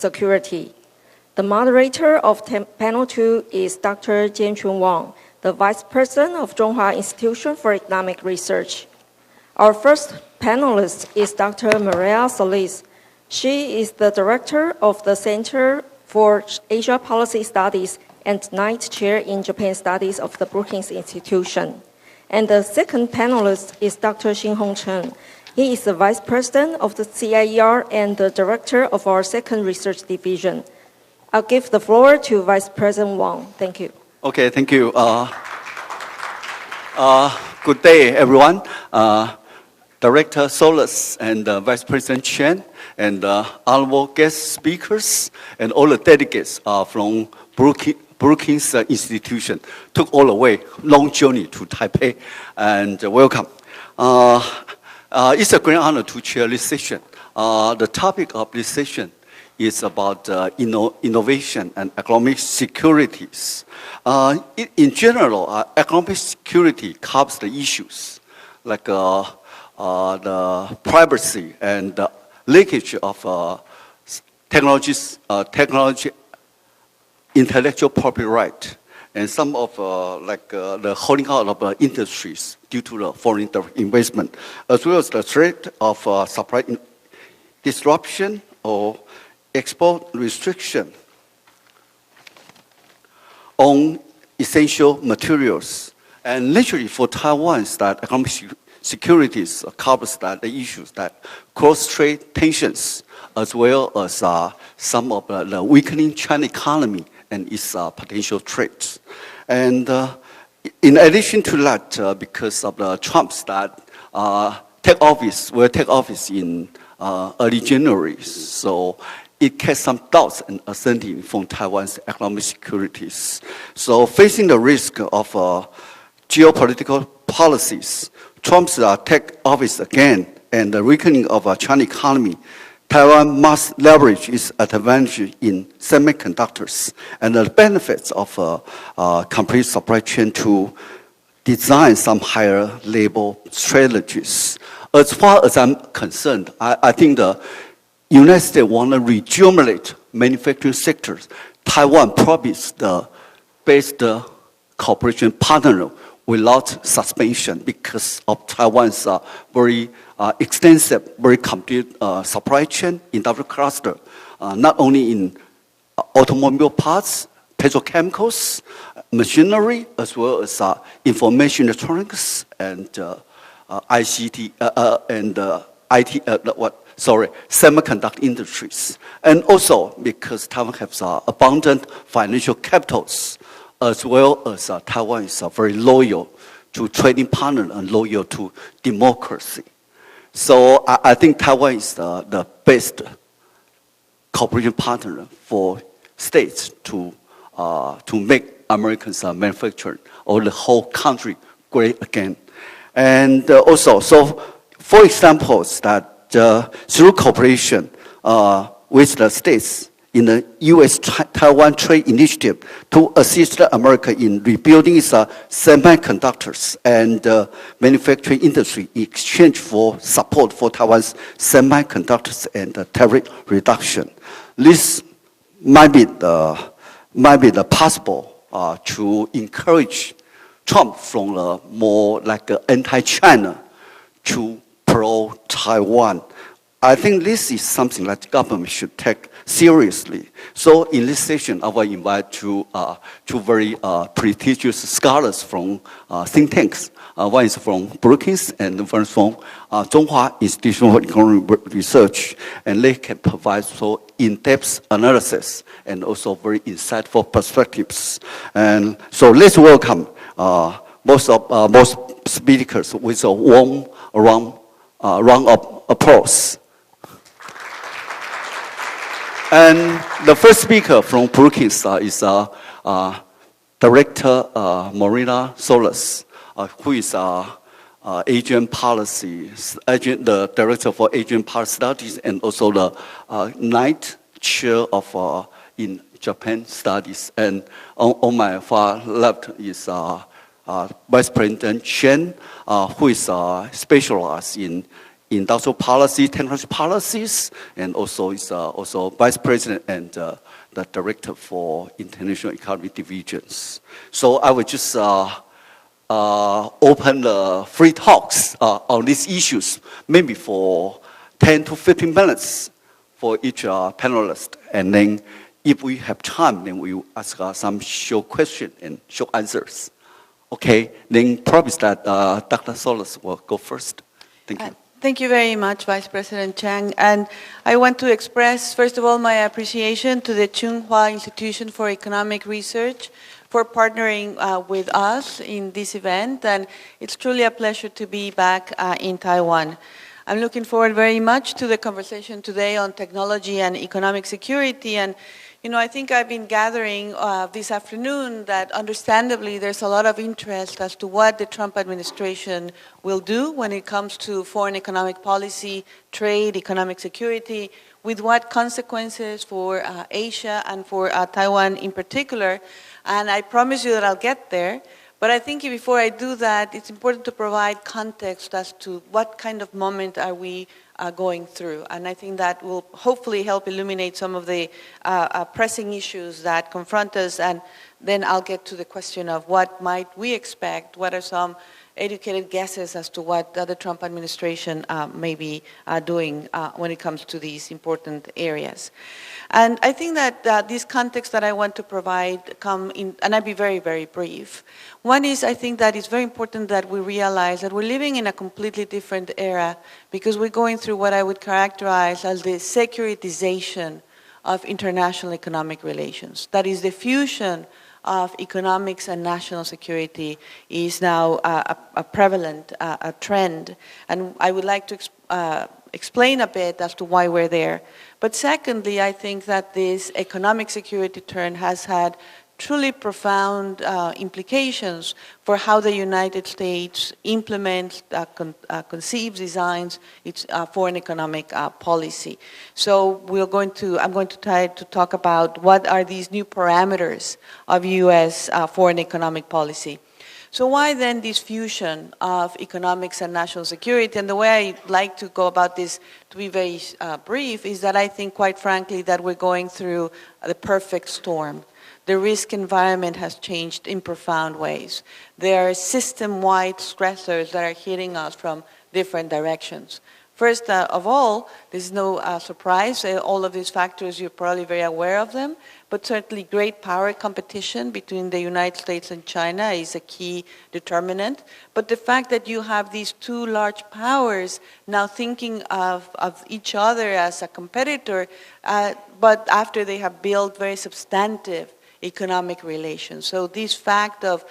Security. The moderator of panel 2 is Dr. Chung-Hua, the Vice President of Chung-Hua Institution for Economic Research. Our first panelist is Dr. Maria Solis. She is the Director of the Center for Asia Policy Studies and Knight Chair in Japan Studies of the Brookings Institution. And the second panelist is Dr. Xin-Hong Chen. He is the Vice President of the CIER and the Director of our second research division. I'll give the floor to Vice President Wang. Thank you. Okay, thank you. Good day, everyone. Director Solis and Vice President Chen and honorable guest speakers and all the delegates from Brookings Institution took all the way, long journey to Taipei, and welcome. It's a great honor to chair this session. The topic of this session is about innovation and economic securities. In general, economic security covers the issues like the privacy and the leakage of technology, intellectual property right, and some of the holding out of industries due to the foreign investment, as well as the threat of supply disruption or export restriction on essential materials. And naturally for Taiwan, that economic securities covers that the issues that cross-trade tensions, as well as some of the weakening China economy and its potential threats. And in addition to that, because of the Trump's that will take office in early January, so it casts some doubts and uncertainty from Taiwan's economic securities. So facing the risk of geopolitical policies, Trump's take office again and the weakening of China economy, Taiwan must leverage its advantage in semiconductors and the benefits of complete supply chain to design some higher labor strategies. As far as I'm concerned, I think the United States want to rejuvenate manufacturing sectors. Taiwan probably is the best cooperation partner without suspension because of Taiwan's very extensive, very complete supply chain industrial cluster, not only in automobile parts, petrochemicals, machinery, as well as information electronics and ICT and semiconductor industries. And also because Taiwan has abundant financial capitals, as well as Taiwan is very loyal to trading partner and loyal to democracy. So I think Taiwan is the best cooperation partner for states to make Americans manufacture or the whole country great again. And also, so for examples that through cooperation with the states in the U.S.-Taiwan Trade Initiative to assist America in rebuilding its semiconductors and manufacturing industry in exchange for support for Taiwan's semiconductors and tariff reduction. This might be the possible to encourage Trump from a more like anti-China to pro-Taiwan. I think this is something that the government should take seriously. So in this session, I will invite two very prestigious scholars from think tanks. One is from Brookings and one is from Chung-Hua Institution for Economic Research. And they can provide so in-depth analysis and also very insightful perspectives. And so let's welcome most speakers with a warm round of applause. And the first speaker from Brookings is Director Maria Solis, who is Asian policy, the Director for Asian Policy Studies and also the Knight Chair of in Japan Studies. And on my far left is Vice President Chen, who is specialized in industrial policy, technology policies, and also is also vice president and the director for international economic divisions. So I will just open the free talks on these issues, maybe for 10 to 15 minutes for each panelist. And then if we have time, then we will ask some short questions and short answers. Okay, then promise that Dr. Solis will go first. Thank you. Thank you very much, Vice President Chang. And I want to express, first of all, my appreciation to the Chung-Hua Institution for Economic Research for partnering with us in this event. And it's truly a pleasure to be back in Taiwan. I'm looking forward very much to the conversation today on technology and economic security. And I think I've been gathering this afternoon that understandably there's a lot of interest as to what the Trump administration will do when it comes to foreign economic policy, trade, economic security, with what consequences for Asia and for Taiwan in particular. And I promise you that I'll get there. But I think before I do that, it's important to provide context as to what kind of moment are we going through. And I think that will hopefully help illuminate some of the pressing issues that confront us. And then I'll get to the question of what might we expect, what are some educated guesses as to what the Trump administration may be doing when it comes to these important areas. And I think that this context that I want to provide come in, and I'll be very, very brief. One is, I think that it's very important that we realize that we're living in a completely different era because we're going through what I would characterize as the securitization of international economic relations. That is, the fusion of economics and national security is now a prevalent trend. And I would like to explain a bit as to why we're there. But secondly, I think that this economic security trend has had truly profound implications for how the United States implements, conceives, designs its foreign economic policy. So I'm going to try to talk about what are these new parameters of U.S. Foreign economic policy. So why then this fusion of economics and national security? And the way I like to go about this, to be very brief, is that I think, quite frankly, that we're going through the perfect storm. The risk environment has changed in profound ways. There are system-wide stressors that are hitting us from different directions. First of all, there's no surprise. All of these factors, you're probably very aware of them, but certainly great power competition between the United States and China is a key determinant. But the fact that you have these two large powers now thinking of each other as a competitor, but after they have built very substantive economic relations. So this fact of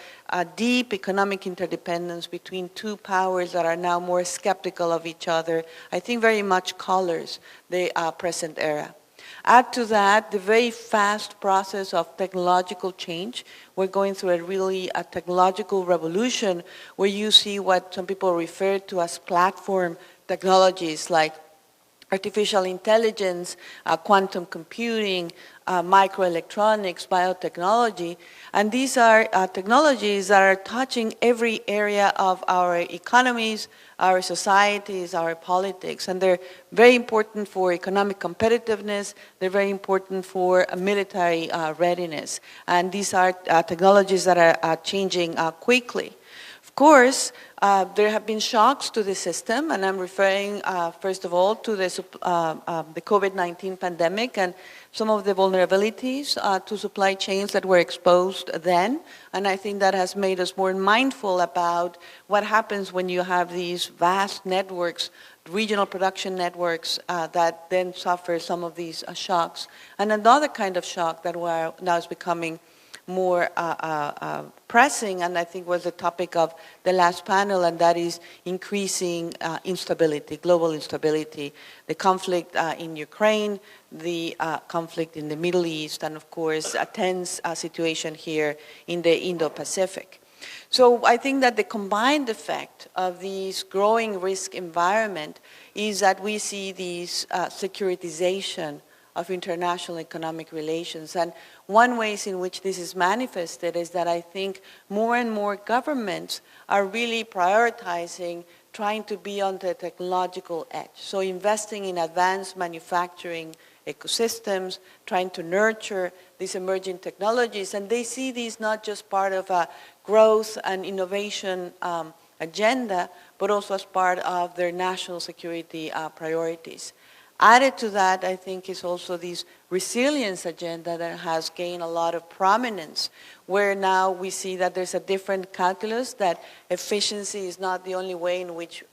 deep economic interdependence between two powers that are now more skeptical of each other, I think very much colors the present era. Add to that the very fast process of technological change. We're going through a technological revolution where you see what some people refer to as platform technologies like artificial intelligence, quantum computing, microelectronics, biotechnology. And these are technologies that are touching every area of our economies, our societies, our politics. And they're very important for economic competitiveness. They're very important for military readiness. And these are technologies that are changing quickly. Of course, there have been shocks to the system, and I'm referring, first of all, to the COVID-19 pandemic and some of the vulnerabilities to supply chains that were exposed then. And I think that has made us more mindful about what happens when you have these vast networks, regional production networks that then suffer some of these shocks. And another kind of shock that now is becoming more pressing, and I think was the topic of the last panel, and that is increasing instability, global instability, the conflict in Ukraine, the conflict in the Middle East, and of course a tense situation here in the Indo-Pacific. So I think that the combined effect of this growing risk environment is that we see this securitization of international economic relations. And one way in which this is manifested is that I think more and more governments are really prioritizing trying to be on the technological edge. So investing in advanced manufacturing ecosystems, trying to nurture these emerging technologies. And they see these not just part of a growth and innovation agenda, but also as part of their national security priorities. Added to that, I think, is also this resilience agenda that has gained a lot of prominence, where now we see that there's a different calculus, that efficiency is not the only way in which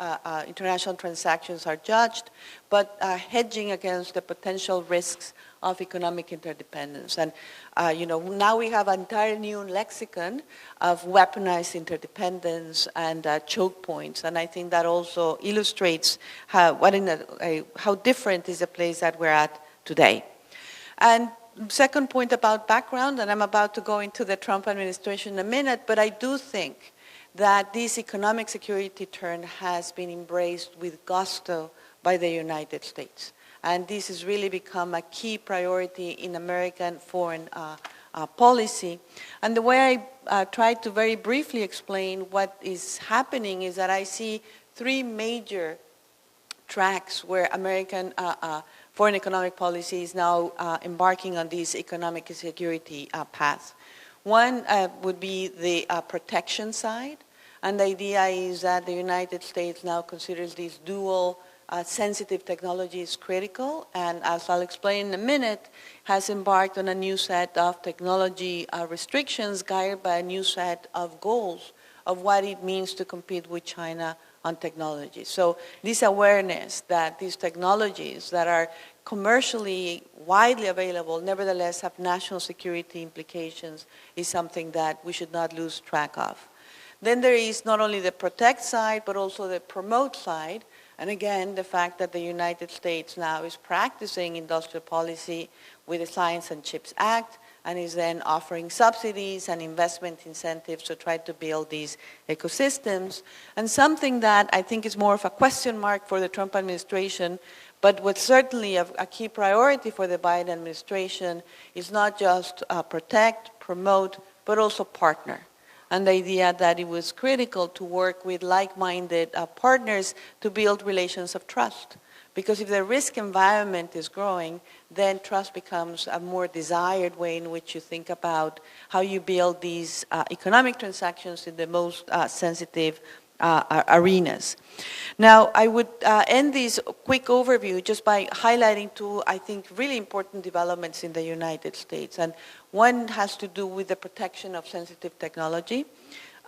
international transactions are judged, but hedging against the potential risks of economic interdependence. And now we have an entire new lexicon of weaponized interdependence and choke points. And I think that also illustrates how different is the place that we're at today. And second point about background, and I'm about to go into the Trump administration in a minute, but I do think that this economic security turn has been embraced with gusto by the United States. And this has really become a key priority in American foreign policy. And the way I tried to very briefly explain what is happening is that I see three major tracks where American foreign economic policy is now embarking on this economic security path. One would be the protection side. And the idea is that the United States now considers these dual sensitive technology is critical, and as I'll explain in a minute, has embarked on a new set of technology restrictions guided by a new set of goals of what it means to compete with China on technology. So this awareness that these technologies that are commercially widely available nevertheless have national security implications is something that we should not lose track of. Then there is not only the protect side, but also the promote side. And again, the fact that the United States now is practicing industrial policy with the Science and Chips Act and is then offering subsidies and investment incentives to try to build these ecosystems. And something that I think is more of a question mark for the Trump administration, but what's certainly a key priority for the Biden administration is not just protect, promote, but also partner. And the idea that it was critical to work with like-minded partners to build relations of trust. Because if the risk environment is growing, then trust becomes a more desired way in which you think about how you build these economic transactions in the most sensitive arenas. Now, I would end this quick overview just by highlighting two, I think, really important developments in the United States. And one has to do with the protection of sensitive technology.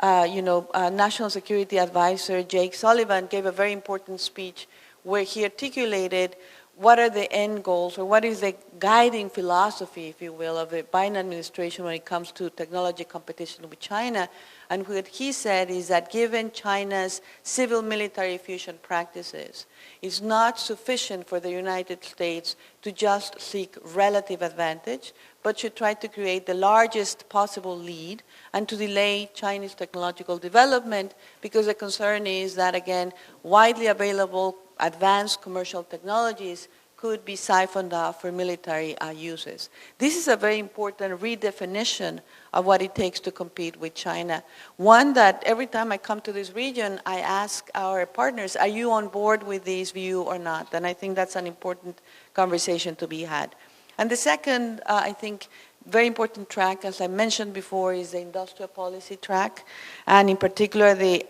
National Security Advisor Jake Sullivan gave a very important speech where he articulated what are the end goals, or what is the guiding philosophy, if you will, of the Biden administration when it comes to technology competition with China. And what he said is that given China's civil-military fusion practices, it's not sufficient for the United States to just seek relative advantage, but should try to create the largest possible lead and to delay Chinese technological development, because the concern is that, again, widely available advanced commercial technologies could be siphoned off for military uses. This is a very important redefinition of what it takes to compete with China. One that every time I come to this region, I ask our partners, are you on board with this view or not? And I think that's an important conversation to be had. And the second, I think, very important track, as I mentioned before, is the industrial policy track, and in particular the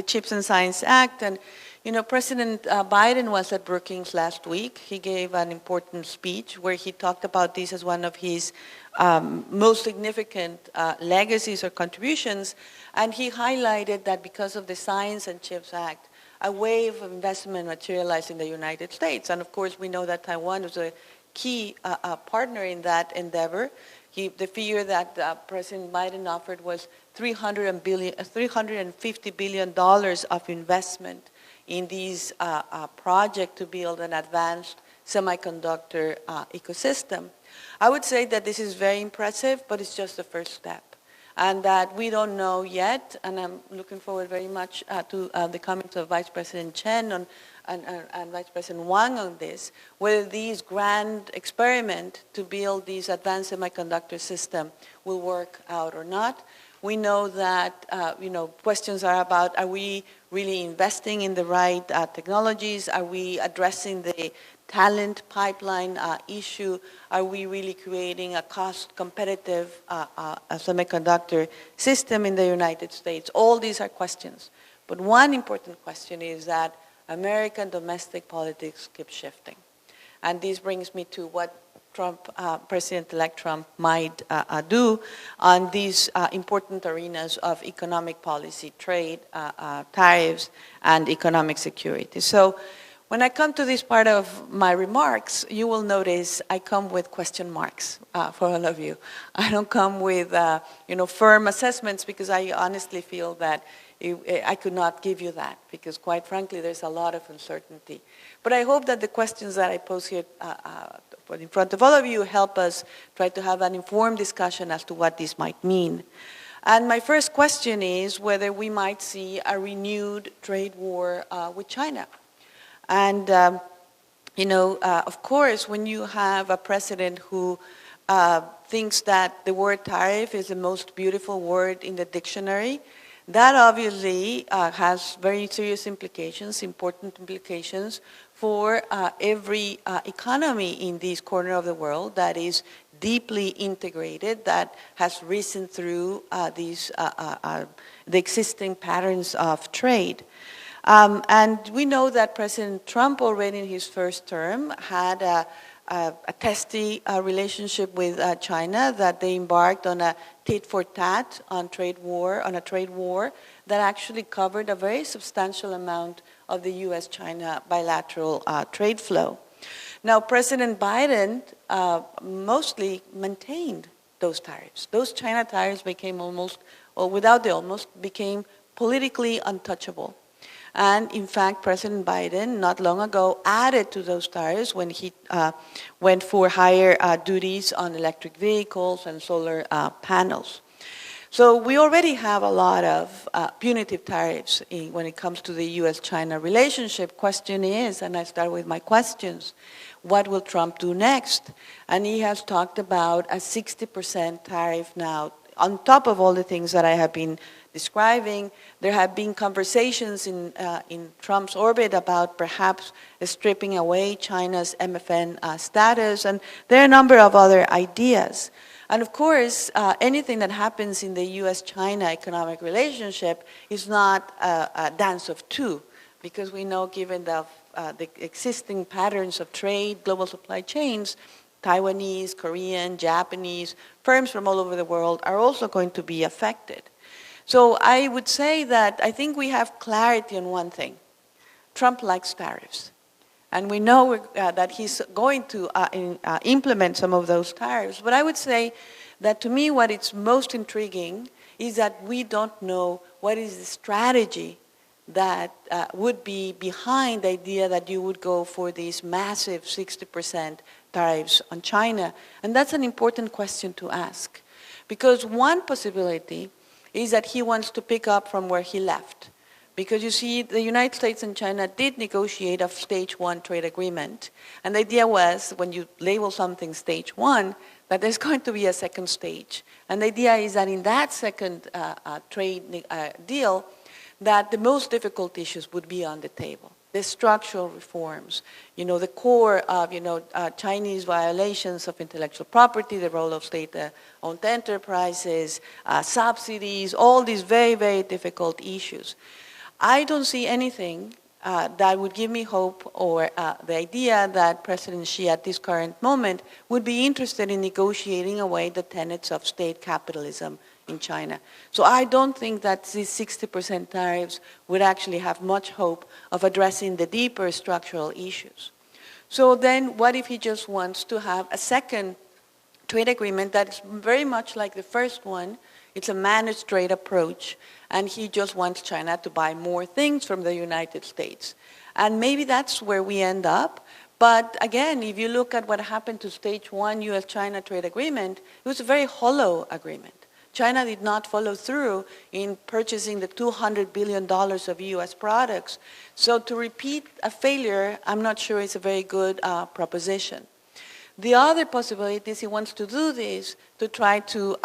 Chips and Science Act. And President Biden was at Brookings last week. He gave an important speech where he talked about this as one of his most significant legacies or contributions, and he highlighted that because of the Science and Chips Act, a wave of investment materialized in the United States. And of course, we know that Taiwan was a key partner in that endeavor. The figure that President Biden offered was $350 billion of investment in these projects to build an advanced semiconductor ecosystem. I would say that this is very impressive, but it's just the first step. And that we don't know yet, and I'm looking forward very much to the comments of Vice President Chen and Vice President Wang on this, whether these grand experiment to build these advanced semiconductor system will work out or not. We know that, questions are about, are we really investing in the right technologies? Are we addressing the talent pipeline issue? Are we really creating a cost-competitive semiconductor system in the United States? All these are questions. But one important question is that American domestic politics keep shifting. And this brings me to what President-elect Trump might do on these important arenas of economic policy, trade, tariffs, and economic security. So when I come to this part of my remarks, you will notice I come with question marks for all of you. I don't come with firm assessments, because I honestly feel that I could not give you that, because quite frankly, there's a lot of uncertainty. But I hope that the questions that I pose here in front of all of you help us try to have an informed discussion as to what this might mean. And my first question is whether we might see a renewed trade war with China. And, of course, when you have a president who thinks that the word tariff is the most beautiful word in the dictionary, that obviously has very serious implications, important implications for every economy in this corner of the world that is deeply integrated, that has risen through the existing patterns of trade. And we know that President Trump already in his first term had a testy relationship with China, that they embarked on a tit-for-tat on a trade war that actually covered a very substantial amount of the U.S.-China bilateral trade flow. Now, President Biden mostly maintained those tariffs. Those China tariffs became became politically untouchable. And in fact, President Biden, not long ago, added to those tariffs when he went for higher duties on electric vehicles and solar panels. So we already have a lot of punitive tariffs when it comes to the U.S.-China relationship. Question is, and I start with my questions, what will Trump do next? And he has talked about a 60% tariff now, on top of all the things that I have been describing. There have been conversations in Trump's orbit about perhaps stripping away China's MFN status, and there are a number of other ideas. And of course, anything that happens in the U.S.-China economic relationship is not a dance of two, because we know, given the existing patterns of trade, global supply chains, Taiwanese, Korean, Japanese, firms from all over the world are also going to be affected. So I would say that I think we have clarity on one thing. Trump likes tariffs. And we know that he's going to implement some of those tariffs. But I would say that to me what is most intriguing is that we don't know what is the strategy that would be behind the idea that you would go for these massive 60% tariffs on China. And that's an important question to ask. Because one possibility is that he wants to pick up from where he left. Because you see, the United States and China did negotiate a stage one trade agreement. And the idea was, when you label something stage one, that there's going to be a second stage. And the idea is that in that second trade deal, that the most difficult issues would be on the table. The structural reforms, the core of, Chinese violations of intellectual property, the role of state-owned enterprises, subsidies, all these very, very difficult issues. I don't see anything that would give me hope or the idea that President Xi at this current moment would be interested in negotiating away the tenets of state capitalism in China. So I don't think that these 60% tariffs would actually have much hope of addressing the deeper structural issues. So then what if he just wants to have a second trade agreement that is very much like the first one? It's a managed trade approach, and he just wants China to buy more things from the United States. And maybe that's where we end up. But again, if you look at what happened to stage one U.S.-China trade agreement, it was a very hollow agreement. China did not follow through in purchasing the $200 billion of U.S. products. So to repeat a failure, I'm not sure it's a very good proposition. The other possibility is he wants to do this to try to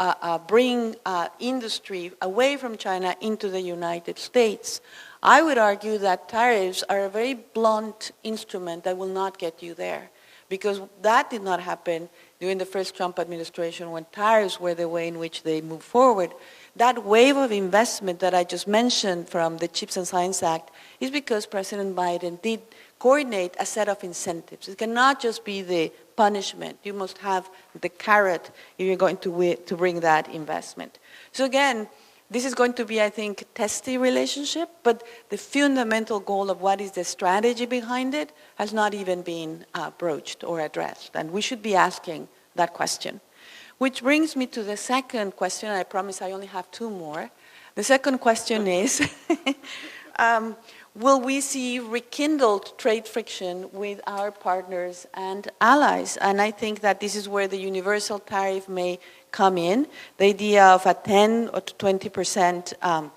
bring industry away from China into the United States. I would argue that tariffs are a very blunt instrument that will not get you there, because that did not happen during the first Trump administration when tariffs were the way in which they moved forward. That wave of investment that I just mentioned from the Chips and Science Act is because President Biden did coordinate a set of incentives. It cannot just be the punishment. You must have the carrot if you're going to bring that investment. So again, this is going to be, I think, a testy relationship, but the fundamental goal of what is the strategy behind it has not even been broached or addressed, and we should be asking that question. Which brings me to the second question. I promise I only have two more. The second question is, will we see rekindled trade friction with our partners and allies? And I think that this is where the universal tariff may come in, the idea of a 10 or to 20%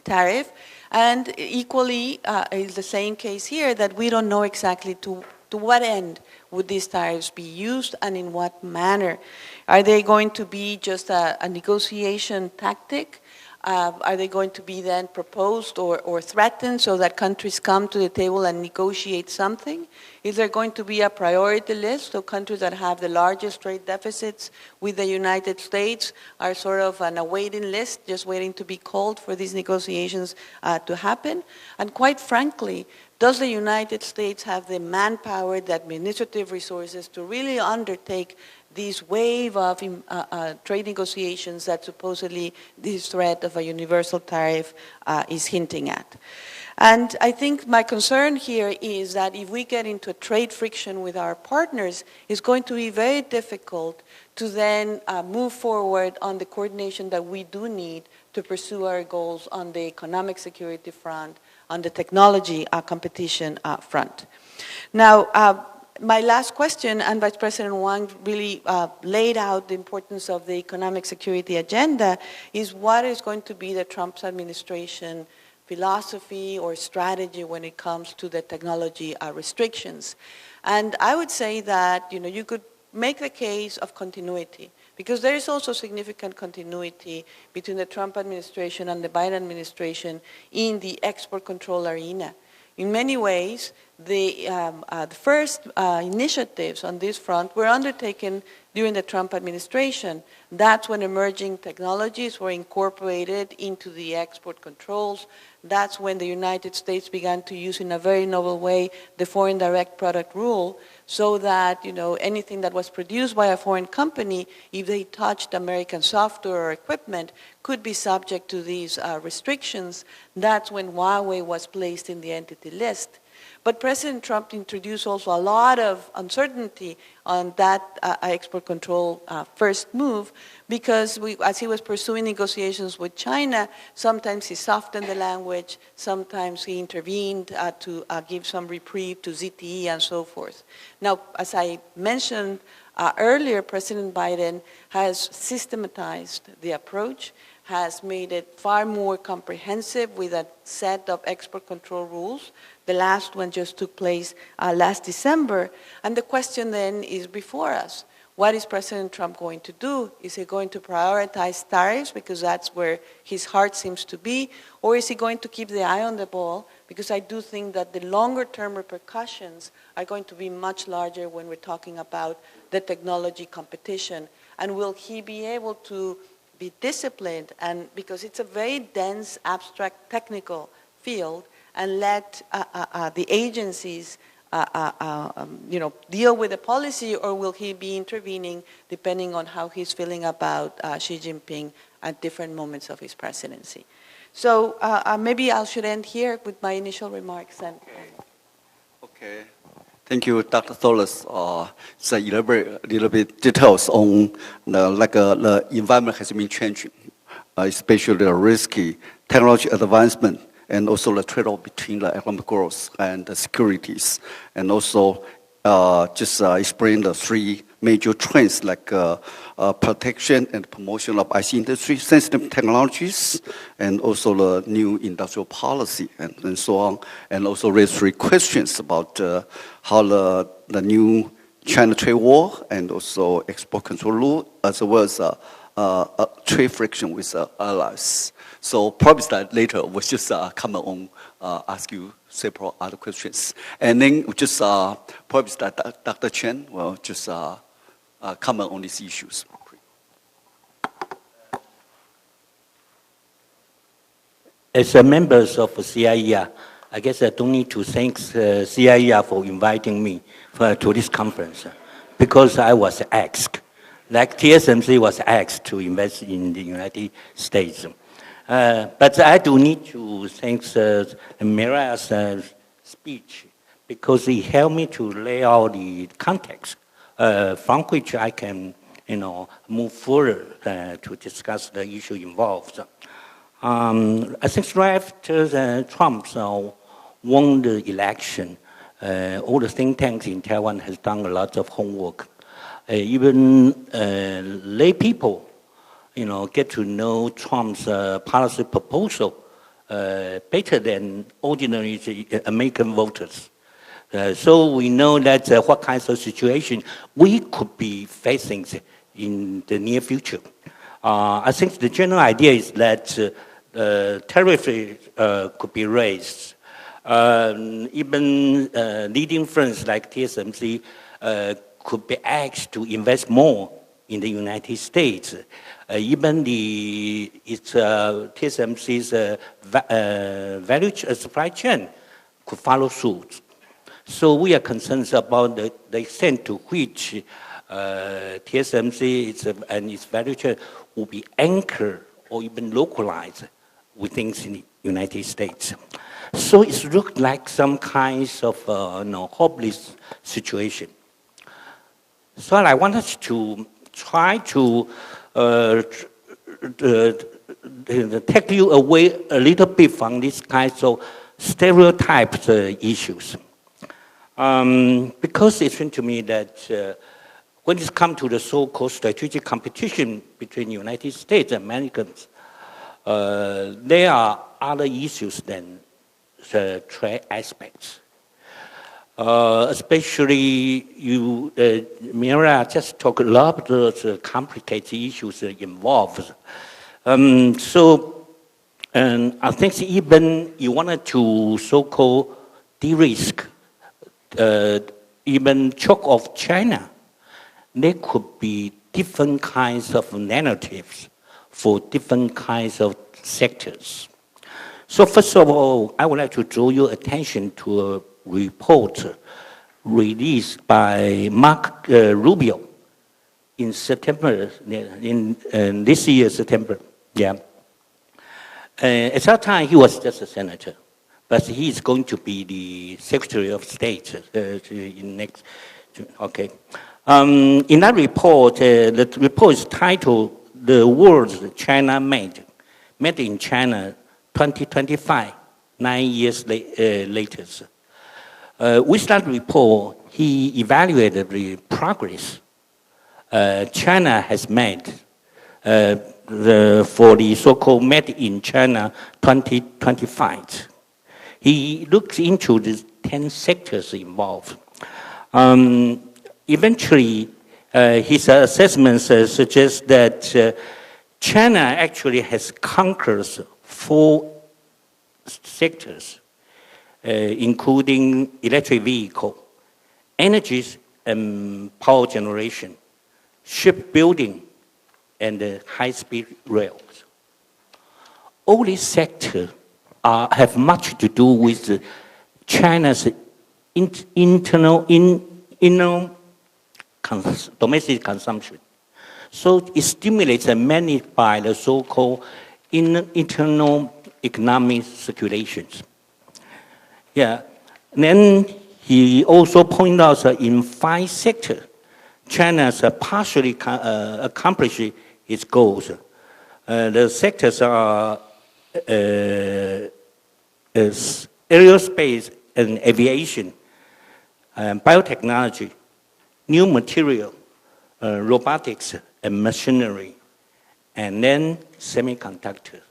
tariff. And equally, is the same case here, that we don't know exactly to what end would these tariffs be used and in what manner. Are they going to be just a negotiation tactic? Are they going to be then proposed or threatened so that countries come to the table and negotiate something? Is there going to be a priority list of countries that have the largest trade deficits with the United States are sort of on a waiting list, just waiting to be called for these negotiations to happen? And quite frankly, does the United States have the manpower, the administrative resources to really undertake this wave of trade negotiations that supposedly this threat of a universal tariff is hinting at? And I think my concern here is that if we get into a trade friction with our partners, it's going to be very difficult to then move forward on the coordination that we do need to pursue our goals on the economic security front, on the technology competition front. Now, my last question, and Vice President Wang really laid out the importance of the economic security agenda, is what is going to be the Trump administration philosophy or strategy when it comes to the technology restrictions. And I would say that, you could make the case of continuity, because there is also significant continuity between the Trump administration and the Biden administration in the export control arena. In many ways, the first initiatives on this front were undertaken during the Trump administration. That's when emerging technologies were incorporated into the export controls. That's when the United States began to use in a very novel way the foreign direct product rule, so that anything that was produced by a foreign company, if they touched American software or equipment, could be subject to these restrictions. That's when Huawei was placed in the entity list. But President Trump introduced also a lot of uncertainty on that export control first move, because as he was pursuing negotiations with China, sometimes he softened the language, sometimes he intervened to give some reprieve to ZTE and so forth. Now, as I mentioned earlier, President Biden has systematized the approach, has made it far more comprehensive with a set of export control rules. The last one just took place last December. And the question then is before us. What is President Trump going to do? Is he going to prioritize tariffs because that's where his heart seems to be? Or is he going to keep the eye on the ball? Because I do think that the longer term repercussions are going to be much larger when we're talking about the technology competition. And will he be able to be disciplined, and because it's a very dense, abstract, technical field, and let the agencies deal with the policy, or will he be intervening depending on how he's feeling about Xi Jinping at different moments of his presidency? So maybe I should end here with my initial remarks. Okay. Thank you, Dr. Thomas. So elaborate a little bit details on the environment has been changing, especially the risky technology advancement, and also the trade-off between the economic growth and the securities, and also just explain the three major trends like protection and promotion of IC industry, sensitive technologies, and also the new industrial policy, and so on, and also raise three questions about how the new China trade war and also export control rule, as well as trade friction with allies. So probably that later we'll just come on, ask you several other questions. And then we just probably that Dr. Chen will just comment on these issues. As a members of CIER, I guess I don't need to thank CIER for inviting me to this conference, because I was asked, like TSMC was asked to invest in the United States. But I do need to thank Mira's speech, because he helped me to lay out the context from which I can, move further to discuss the issue involved. I think right after Trump won the election, all the think tanks in Taiwan has done a lot of homework. Even lay people, get to know Trump's policy proposal better than ordinary American voters. So we know that what kinds of situation we could be facing in the near future. I think the general idea is that tariff could be raised. Even leading firms like TSMC could be asked to invest more in the United States. Even TSMC's supply chain could follow suit. So we are concerned about the extent to which TSMC and its value chain will be anchored or even localized within the United States. So it looked like some kinds of hopeless situation. So I wanted to try to take you away a little bit from these kinds of stereotyped issues. Because it seems to me that when it comes to the so-called strategic competition between the United States and Americans, there are other issues than the trade aspects. Especially Mira just talked a lot of those complicated issues involved. I think even you wanted to so-called de-risk, even choke off China, there could be different kinds of narratives for different kinds of sectors. So first of all, I would like to draw your attention to a report released by Mark Rubio in September, in this year, September. Yeah. At that time, he was just a senator, but he is going to be the Secretary of State in next. Okay. In that report, the report is titled "The Words China Made in China 2025, 9 years later." With that report, he evaluated the progress China has made for the so-called Made in China 2025. He looks into the 10 sectors involved. Eventually, his assessments suggest that China actually has conquered 4 sectors, including electric vehicle, energy and power generation, shipbuilding, and high-speed rails. All these sectors have much to do with China's internal domestic consumption. So it stimulates and magnifies the so-called internal economic circulations. Yeah. And then he also pointed out that in 5 sectors, China has partially accomplished its goals. The sectors are aerospace and aviation, biotechnology, new material, robotics and machinery, and then semiconductors.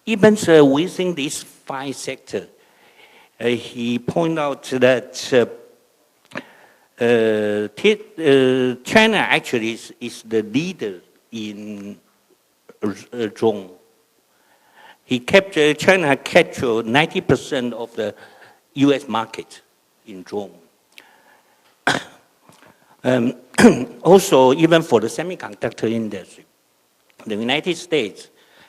Even within these 5 sectors, he pointed out that China actually is the leader in drone. China captured 90% of the U.S. market in drone. Also, even for the semiconductor industry, the United States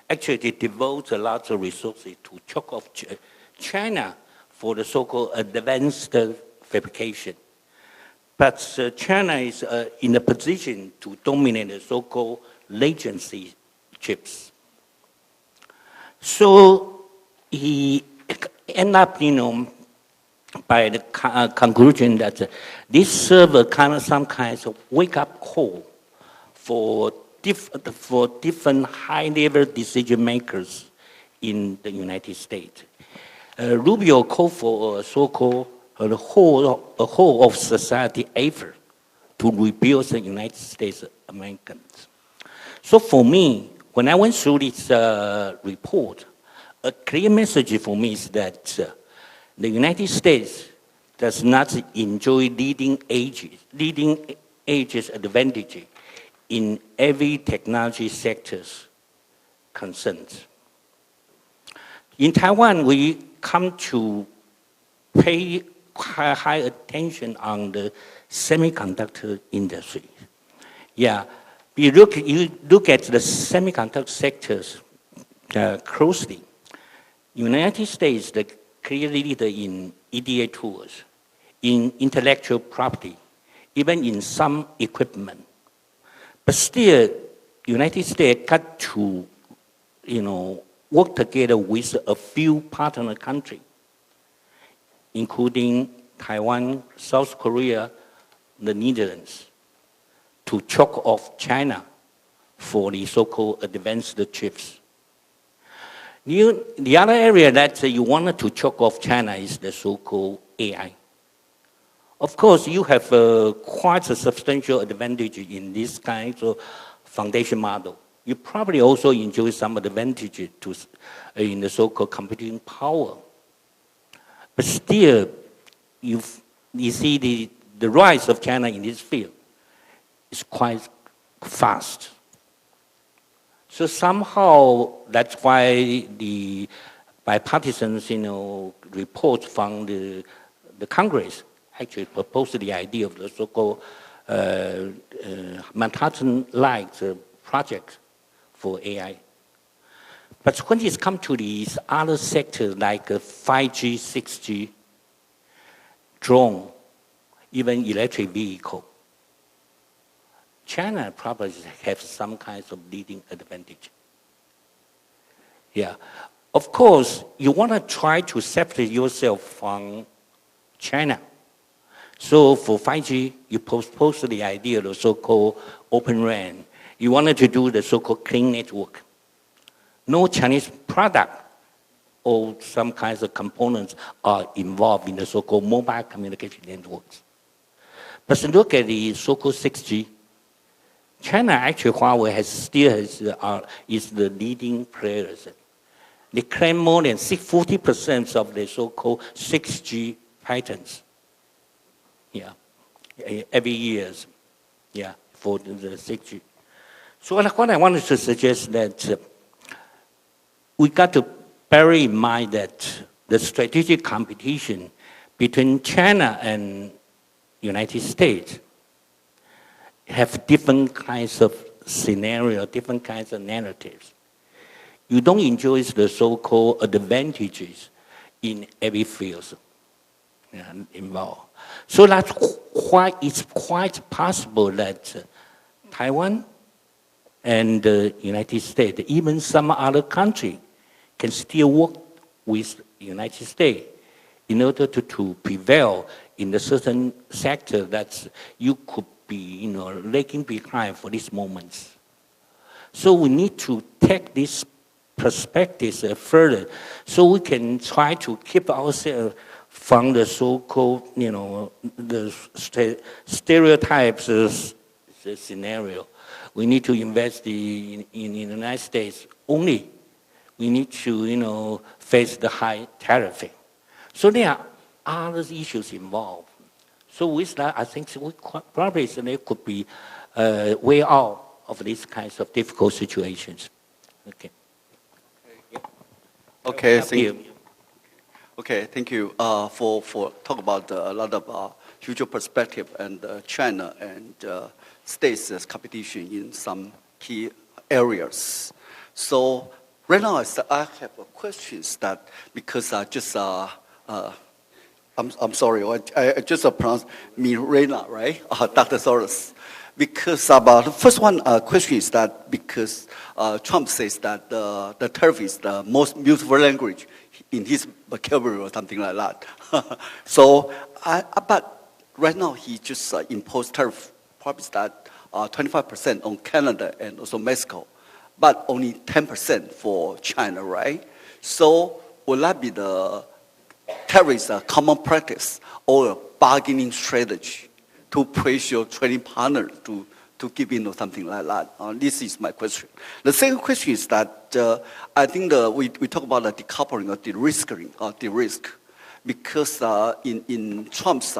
actually devotes a lot of resources to choke off China for the so-called advanced fabrication. But China is in a position to dominate the so-called latency chips. So he ended up, by the conclusion that this serves some kind of wake-up call for different high-level decision makers in the United States. Rubio called for a so-called a whole of society effort to rebuild the United States Americans. So for me, when I went through this report, a clear message for me is that the United States does not enjoy leading ages advantage in every technology sector's concerns. In Taiwan, we come to pay high attention on the semiconductor industry. Yeah, you look at the semiconductor sectors closely. United States, the clear leader in EDA tools, in intellectual property, even in some equipment. But still, United States got to, work together with a few partner countries, including Taiwan, South Korea, the Netherlands, to choke off China for the so-called advanced chips. The other area that you wanted to choke off China is the so-called AI. Of course, you have quite a substantial advantage in this kind of foundation model. You probably also enjoy some advantage in the so-called computing power. But still, you see the rise of China in this field is quite fast. So somehow, that's why the bipartisan, report from the Congress actually proposed the idea of the so-called Manhattan-like project for AI. But when it comes to these other sectors like 5G, 6G, drone, even electric vehicle, China probably has some kinds of leading advantage. Yeah. Of course, you want to try to separate yourself from China. So for 5G, you propose the idea of the so-called Open RAN. You wanted to do the so-called clean network. No Chinese product or some kinds of components are involved in the so-called mobile communication networks. But look at the so-called 6G. China actually, Huawei is the leading players. They claim more than 40% of the so-called 6G patents. Yeah, every year. Yeah, for the 6G. So what I wanted to suggest that we got to bear in mind that the strategic competition between China and United States have different kinds of scenarios, different kinds of narratives. You don't enjoy the so-called advantages in every field involved. So that's why it's quite possible that Taiwan and the United States, even some other country, can still work with the United States in order to prevail in a certain sector that you could be, lagging behind for these moments. So we need to take this perspective further so we can try to keep ourselves from the so-called, the stereotypes scenario. We need to invest in the United States only. We need to, face the high tariff. So there are other issues involved. So with that, I think we probably there could be a way out of these kinds of difficult situations. Okay. Okay, thank you. Okay, thank you for talk about a lot of future perspective and China and states as competition in some key areas. So right now I have questions that because I just I'm sorry, I just pronounced Mirena, right? Dr. Soros. Because the first one question is that because Trump says that the tariff is the most beautiful language in his vocabulary or something like that. So, but right now he just imposed tariff probably that 25% on Canada and also Mexico, but only 10% for China, right? So will that be the tariffs a common practice or a bargaining strategy to pressure your trading partner to give in or something like that? This is my question. The second question is that I think we talk about the decoupling or de-risk, because in Trump's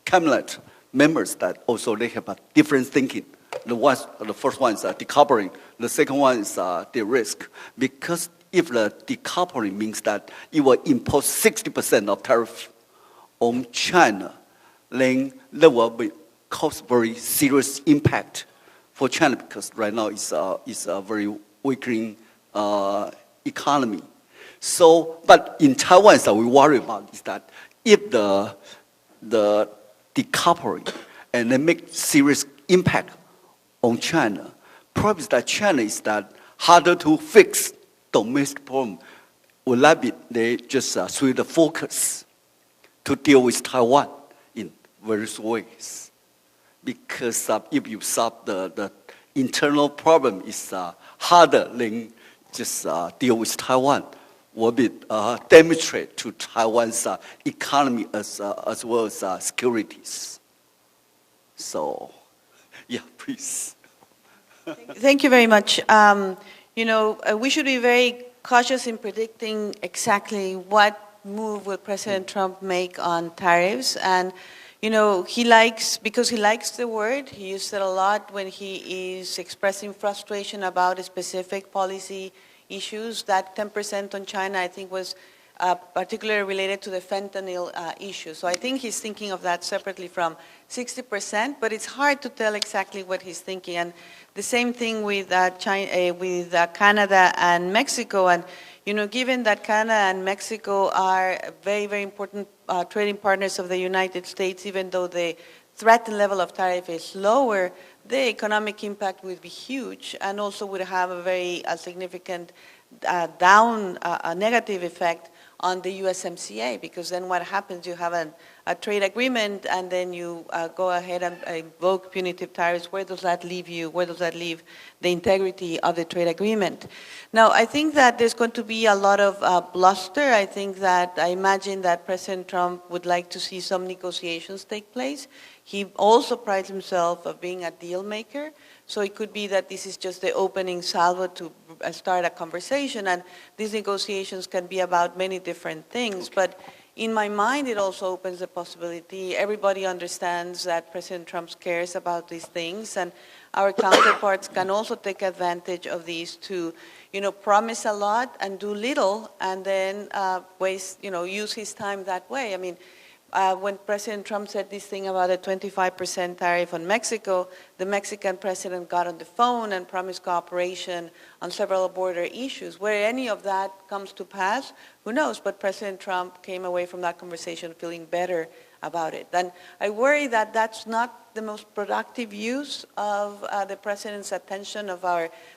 cabinet members that also they have a different thinking. The first one is decoupling. The second one is de-risk. Because if the decoupling means that it will impose 60% of tariff on China, then that will cause very serious impact for China because right now it's a very weakening economy. So, but in Taiwan, what we worry about is that if the decoupling and then make serious impact on China, probably that China is that harder to fix domestic problem. Will that be they just switch the focus to deal with Taiwan in various ways? Because if you solve the internal problem is harder than just deal with Taiwan, will be demonstrate to Taiwan's economy as well as securities. So, yeah, please. Thank you very much. We should be very cautious in predicting exactly what move will President Trump make on tariffs. And, because he likes the word, he used it a lot when he is expressing frustration about a specific policy issues. That 10% on China, I think, was particularly related to the fentanyl issue. So I think he's thinking of that separately from 60%, but it's hard to tell exactly what he's thinking. And the same thing with Canada and Mexico. And given that Canada and Mexico are very, very important trading partners of the United States, even though the threatened level of tariff is lower, the economic impact would be huge and also would have a very significant negative effect on the USMCA, because then what happens, you have a trade agreement and then you go ahead and invoke punitive tariffs. Where does that leave you? Where does that leave the integrity of the trade agreement? Now, I think that there's going to be a lot of bluster. I imagine that President Trump would like to see some negotiations take place. He also prides himself of being a deal maker. So it could be that this is just the opening salvo to start a conversation, and these negotiations can be about many different things. Okay. But in my mind, it also opens the possibility. Everybody understands that President Trump cares about these things, and our counterparts can also take advantage of these to, promise a lot and do little, and then use his time that way. I mean, when President Trump said this thing about a 25% tariff on Mexico, the Mexican president got on the phone and promised cooperation on several border issues. Where any of that comes to pass, who knows? But President Trump came away from that conversation feeling better about it. And I worry that that's not the most productive use of the president's attention, of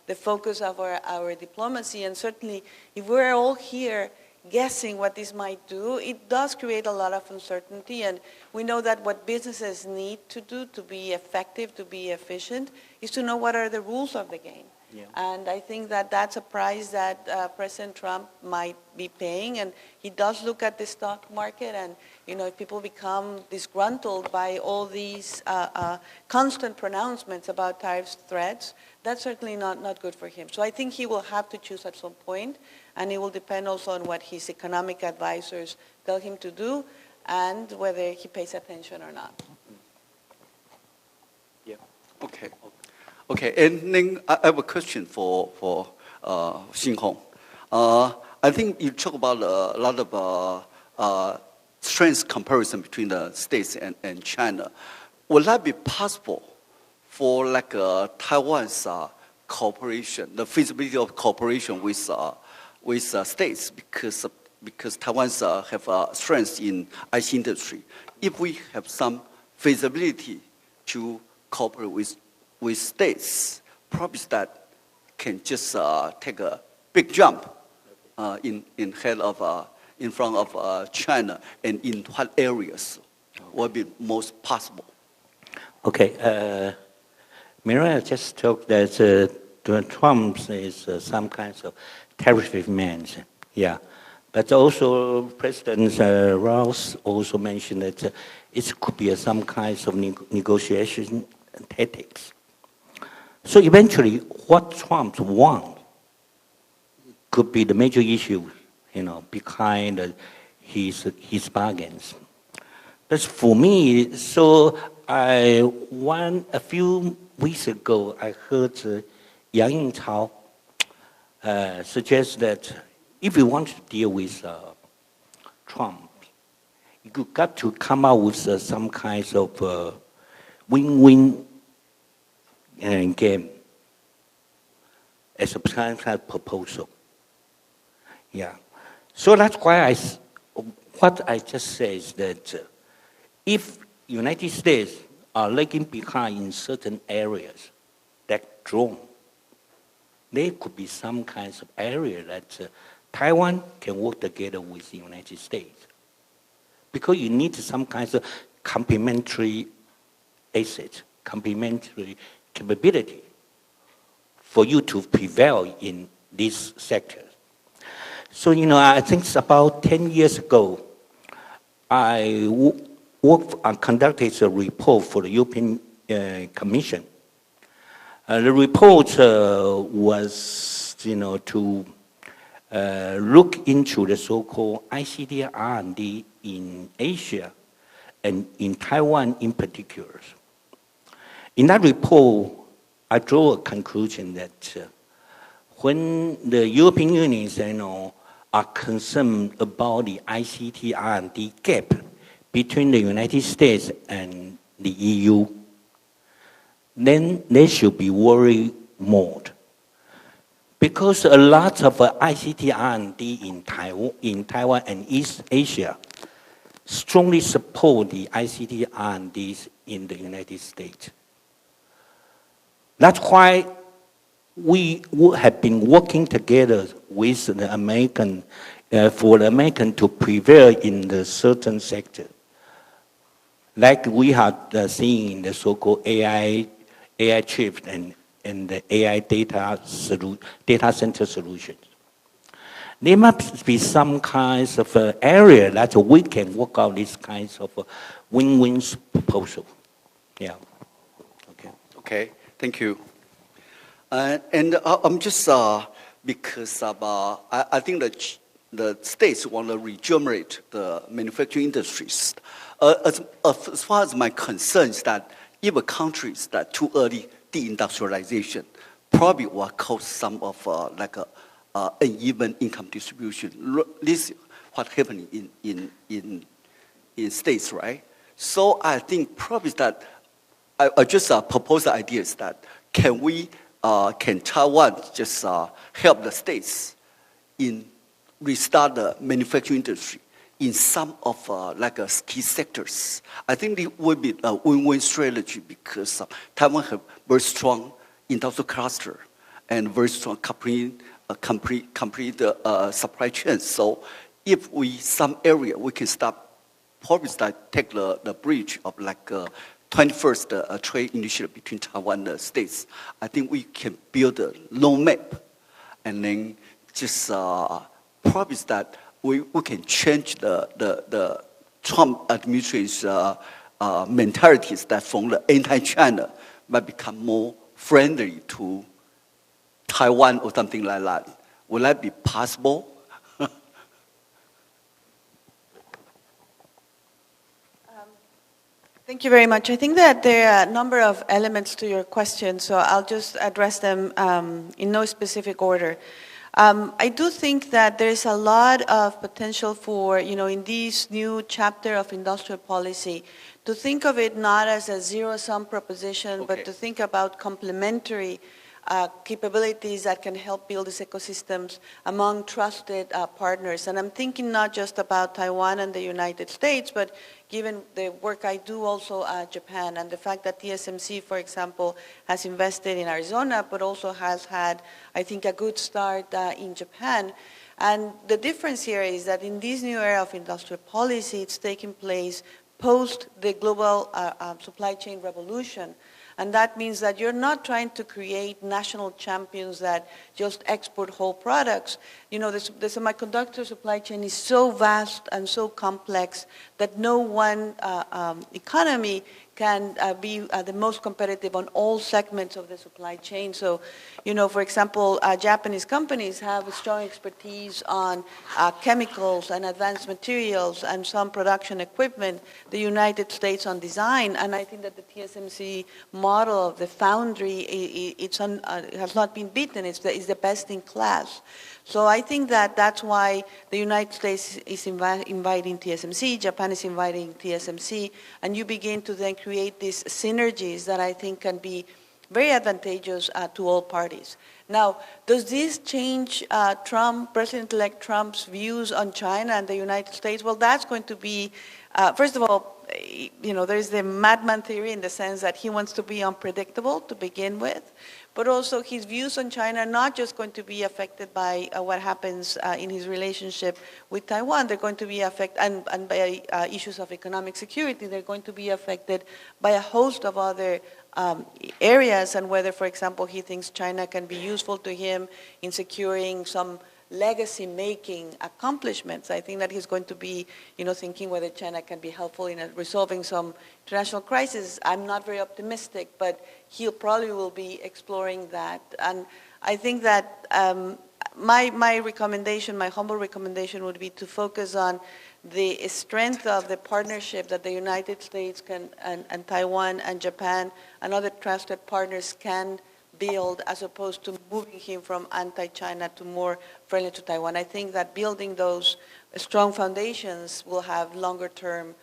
the focus of our diplomacy. And certainly, if we're all here guessing what this might do, it does create a lot of uncertainty. And we know that what businesses need to do to be effective, to be efficient, is to know what are the rules of the game. Yeah. And I think that that's a price that President Trump might be paying. And he does look at the stock market, and if people become disgruntled by all these constant pronouncements about tariffs threats, that's certainly not good for him. So I think he will have to choose at some point, and it will depend also on what his economic advisors tell him to do. and whether he pays attention or not. Yeah. Okay. Okay. And then I have a question for Xin-Hong. I think you talk about a lot of strength comparison between the States and China. Would that be possible for like Taiwan's cooperation, the feasibility of cooperation with states, because Taiwan's have strength in IC industry? If we have some feasibility to cooperate with states, probably that can just take a big jump in front of China, and in what areas would be most possible? Okay, Miranda just talked that Donald Trump is some kind of tariff man. Yeah, but also President Ross also mentioned that it could be some kinds of negotiation tactics. So eventually, what Trump wants could be the major issue, behind his bargains. But for me, so a few weeks ago, I heard Yang Yingchao suggest that if you want to deal with Trump, you got to come out with some kinds of win-win game as a kind of proposal. Yeah. So that's why what I just say is that if United States are lagging behind in certain areas, like drone, there could be some kinds of area that Taiwan can work together with the United States. Because you need some kinds of complementary assets, complementary capability for you to prevail in this sector. So, I think it's about 10 years ago, I conducted a report for the European Commission. The report was, to look into the so-called ICT R&D in Asia and in Taiwan in particular. In that report, I draw a conclusion that when the European Union, are concerned about the ICT R&D gap between the United States and the EU, then they should be worried more. Because a lot of ICT R&D in Taiwan and East Asia strongly support the ICT R&Ds in the United States. That's why we have been working together with the American, for the American to prevail in the certain sector. Like we have seen in the so-called AI chips and the AI data center solutions. There must be some kinds of area that we can work out these kinds of win-win proposal. Yeah. Okay. Okay. Thank you. And I'm just because I think that the states want to regenerate the manufacturing industries. As far as my concern is that if a country is that too early deindustrialization, probably will cause some of like a uneven income distribution. This is what happening in states, right? So I think probably that I just propose the idea is that can Taiwan just help the states in restart the manufacturing industry in some of like key sectors? I think it would be a win-win strategy because Taiwan have very strong industrial cluster and very strong complete supply chain. So if some area we can probably take the bridge of like 21st trade initiative between Taiwan and the states, I think we can build a roadmap and then just promise that we can change the Trump administration's mentalities that from the anti-China might become more friendly to Taiwan or something like that. Will that be possible? Thank you very much. I think that there are a number of elements to your question, so I'll just address them in no specific order. I do think that there's a lot of potential for, in this new chapter of industrial policy, to think of it not as a zero-sum proposition, but to think about complementary capabilities that can help build these ecosystems among trusted partners. And I'm thinking not just about Taiwan and the United States, but given the work I do also Japan, and the fact that TSMC, for example, has invested in Arizona, but also has had, I think, a good start in Japan. And the difference here is that in this new era of industrial policy, it's taking place post the global supply chain revolution. And that means that you're not trying to create national champions that just export whole products. The semiconductor supply chain is so vast and so complex that no one economy can be the most competitive on all segments of the supply chain. So, for example, Japanese companies have a strong expertise on chemicals and advanced materials and some production equipment, the United States on design, and I think that the TSMC model of the foundry has not been beaten. It's the best in class. So I think that that's why the United States is inviting TSMC, Japan is inviting TSMC, and you begin to then create these synergies that I think can be very advantageous to all parties. Now, does this change President-elect Trump's views on China and the United States? Well, that's going to be, first of all, there's the madman theory in the sense that he wants to be unpredictable to begin with, but also his views on China are not just going to be affected by what happens in his relationship with Taiwan. They're going to be affected, and by issues of economic security, they're going to be affected by a host of other areas, and whether, for example, he thinks China can be useful to him in securing some legacy-making accomplishments. I think that he's going to be, thinking whether China can be helpful in resolving some international crisis. I'm not very optimistic, but he probably will be exploring that. And I think that my recommendation, my humble recommendation would be to focus on the strength of the partnership that the United States and Taiwan and Japan and other trusted partners can build, as opposed to moving him from anti-China to more friendly to Taiwan. I think that building those strong foundations will have longer-term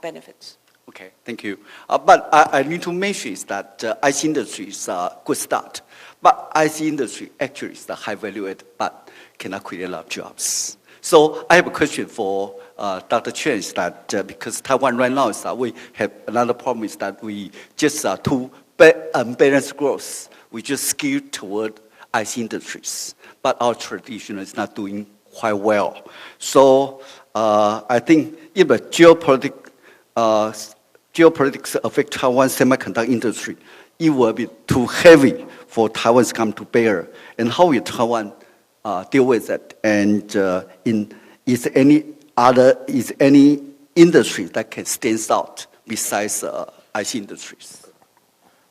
benefits. Okay, thank you. But I need to mention is that IC industry is a good start. But IC industry actually is the high value add, but cannot create a lot of jobs. So I have a question for Dr. Chen, is that because Taiwan right now is that we have another problem is that we just too unbalanced growth. We just skewed toward IC industries, but our tradition is not doing quite well. So I think if the geopolitics affect Taiwan semiconductor industry, it will be too heavy for Taiwan to come to bear. And how will Taiwan deal with that? And is any industry that can stand out besides IC industries?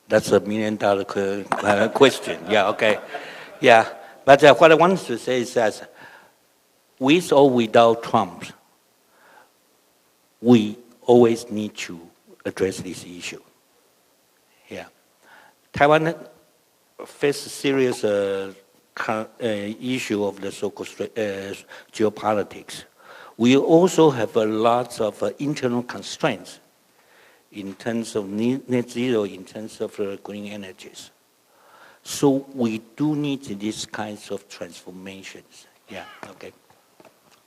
That's $1 million question. Yeah, okay. Yeah, but what I wanted to say is that with or without Trump, we always need to address this issue. Yeah. Taiwan faces serious issue of the so-called geopolitics. We also have a lot of internal constraints in terms of net zero, in terms of green energies. So we do need these kinds of transformations. Yeah, okay.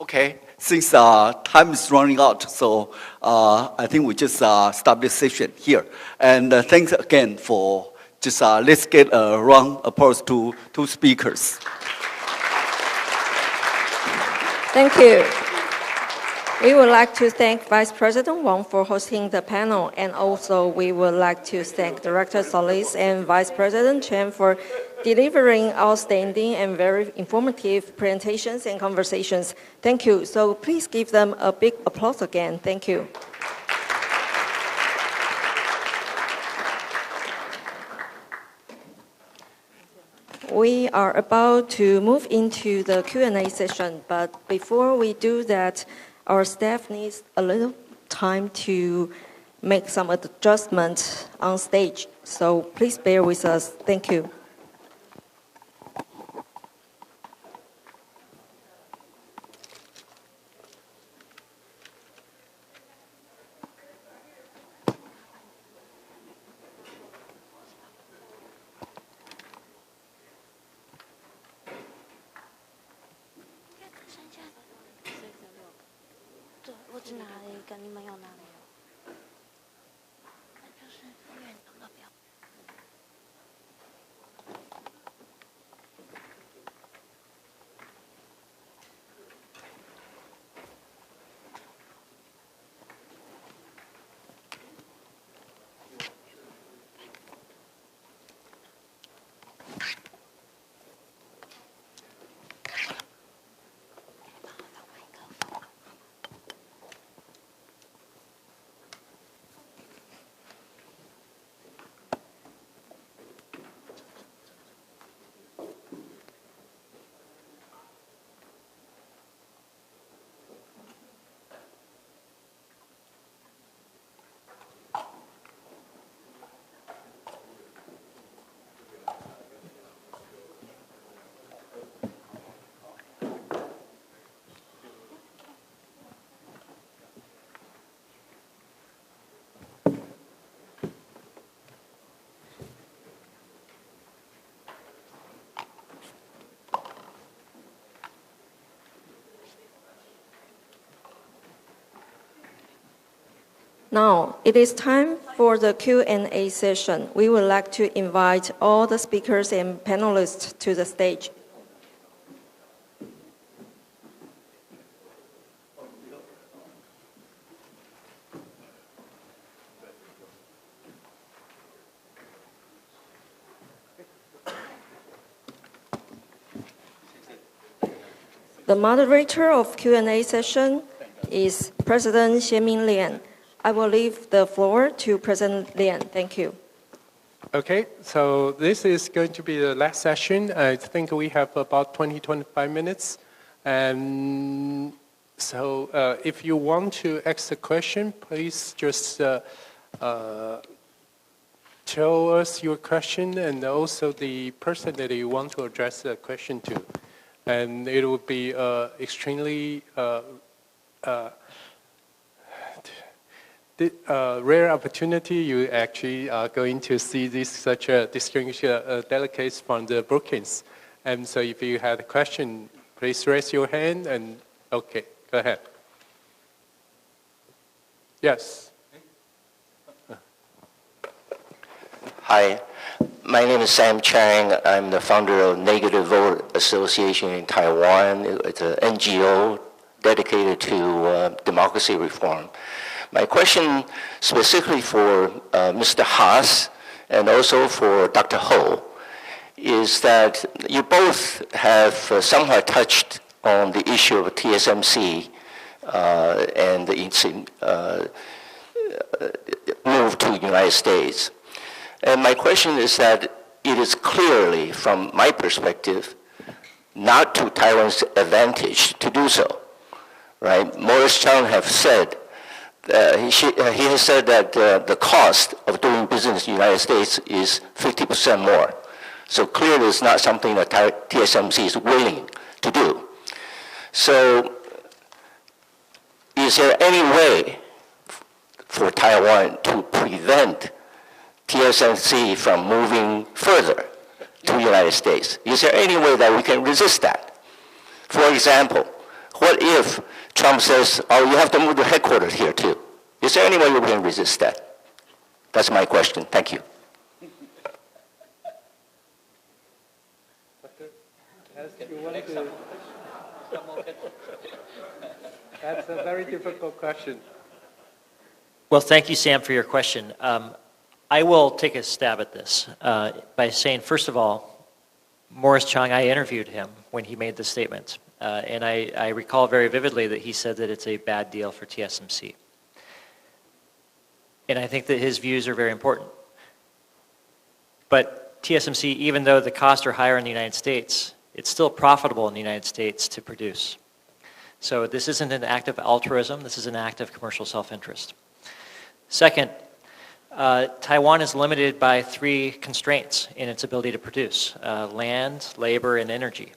Okay, since time is running out, so I think we just stop this session here. And thanks again for just let's get a round of applause to two speakers. Thank you. We would like to thank Vice President Wang for hosting the panel, and also we would like to thank Director Solis and Vice President Chen for delivering outstanding and very informative presentations and conversations. Thank you. So please give them a big applause again. Thank you. We are about to move into the Q&A session, but before we do that, our staff needs a little time to make some adjustments on stage, so please bear with us. Thank you. Now, it is time for the Q&A session. We would like to invite all the speakers and panelists to the stage. The moderator of Q&A session is President Xianming Lian. I will leave the floor to President Lian. Thank you. Okay, so this is going to be the last session. I think we have about 20-25 minutes. And so if you want to ask a question, please just tell us your question and also the person that you want to address the question to. And it would be extremely rare opportunity. You actually are going to see this such a distinguished delegates from the Brookings. And so if you had a question, please raise your hand and okay, go ahead. Yes. Hi, my name is Sam Chang. I'm the founder of Negative Vote Association in Taiwan. It's an NGO dedicated to democracy reform. My question specifically for Mr. Haas and also for Dr. Ho is that you both have somewhat touched on the issue of TSMC and its move to the United States. And my question is that it is clearly, from my perspective, not to Taiwan's advantage to do so, right? Morris Chang have said, he has said that the cost of doing business in the United States is 50% more. So clearly it's not something that TSMC is willing to do. So is there any way for Taiwan to prevent TSMC from moving further to the United States? Is there any way that we can resist that? For example, what if Trump says, oh, you have to move the headquarters here too? Is there any way we can resist that? That's my question. Thank you. That's a very difficult question. Well, thank you, Sam, for your question. I will take a stab at this by saying, first of all, Morris Chang, I interviewed him when he made the statement. And I recall very vividly that he said that it's a bad deal for TSMC. And I think that his views are very important. But TSMC, even though the costs are higher in the United States, it's still profitable in the United States to produce. So this isn't an act of altruism, this is an act of commercial self-interest. Second, Taiwan is limited by 3 constraints in its ability to produce: land, labor, and energy.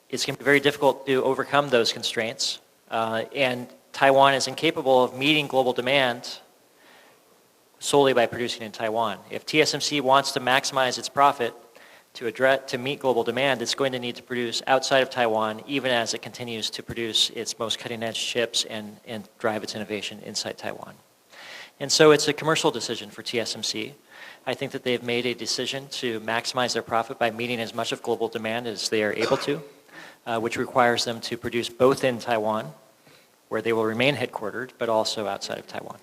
It's going to be very difficult to overcome those constraints, and Taiwan is incapable of meeting global demand solely by producing in Taiwan. If TSMC wants to maximize its profit to meet global demand, it's going to need to produce outside of Taiwan, even as it continues to produce its most cutting-edge chips and drive its innovation inside Taiwan. And so it's a commercial decision for TSMC. I think that they've made a decision to maximize their profit by meeting as much of global demand as they are able to, which requires them to produce both in Taiwan, where they will remain headquartered, but also outside of Taiwan.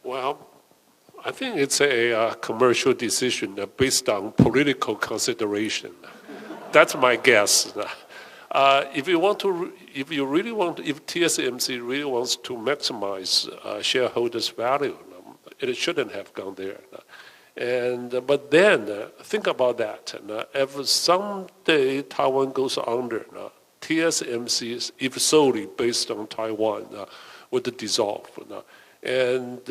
Well, I think it's a commercial decision based on political consideration. That's my guess. If TSMC really wants to maximize shareholders' value, it shouldn't have gone there. But then think about that. If someday Taiwan goes under, TSMC, if solely based on Taiwan, would dissolve. And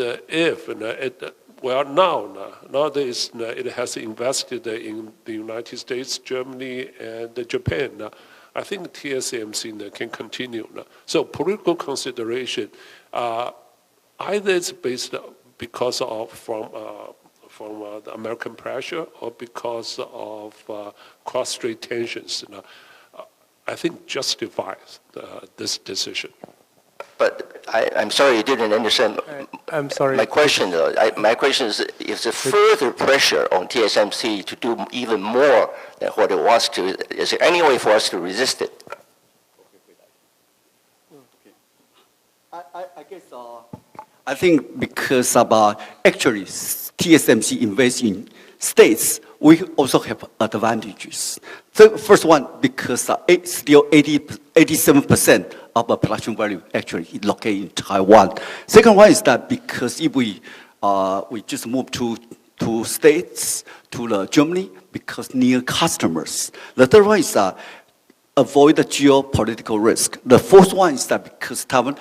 nowadays it has invested in the United States, Germany, and Japan. I think TSMC can continue. So political consideration, either it's based because of from the American pressure or because of cross-strait tensions, I think justifies this decision. But I'm sorry you didn't understand I'm sorry. my question, though. My question is there further pressure on TSMC to do even more than what it wants to? Is there any way for us to resist it? I guess I think because actually TSMC invests in states, we also have advantages. The first one, because still 87% of the production value actually is located in Taiwan. Second one is that because if we just move to states, to Germany, because near customers. The third one is avoid the geopolitical risk. The fourth one is that because Taiwan,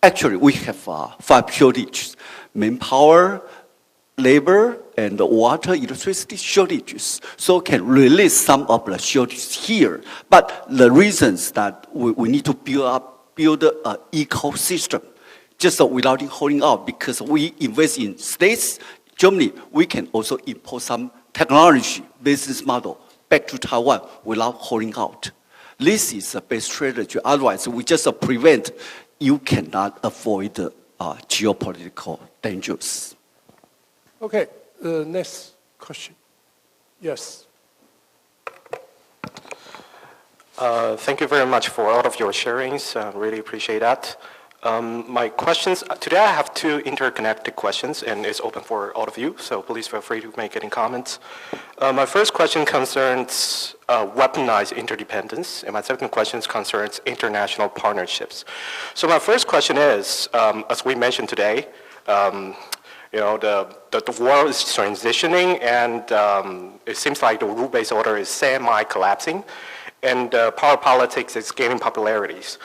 actually we have 5 shortages: manpower, labor, and water, electricity shortages. So can release some of the shortages here. But the reasons that we need to build an ecosystem, just without holding out, because we invest in states, Germany, we can also import some technology, business model back to Taiwan without holding out. This is the best strategy. Otherwise, we just prevent, you cannot avoid geopolitical dangers. Okay, next question. Yes. Thank you very much for all of your sharings. Really appreciate that. My questions, today I have 2 interconnected questions, and it's open for all of you, so please feel free to make any comments. My first question concerns weaponized interdependence, and my second question concerns international partnerships. So my first question is, as we mentioned today, the world is transitioning, and it seems like the rule-based order is semi-collapsing, and power politics is gaining popularities.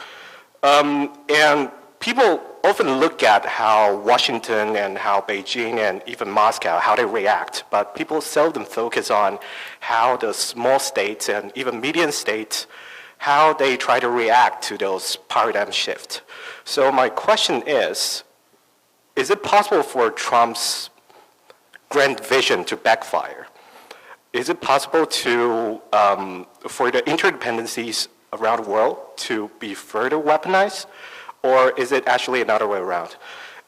And people often look at how Washington and how Beijing and even Moscow, how they react, but people seldom focus on how the small states and even medium states, how they try to react to those paradigm shifts. So my question is it possible for Trump's grand vision to backfire? Is it possible to, for the interdependencies around the world to be further weaponized, or is it actually another way around?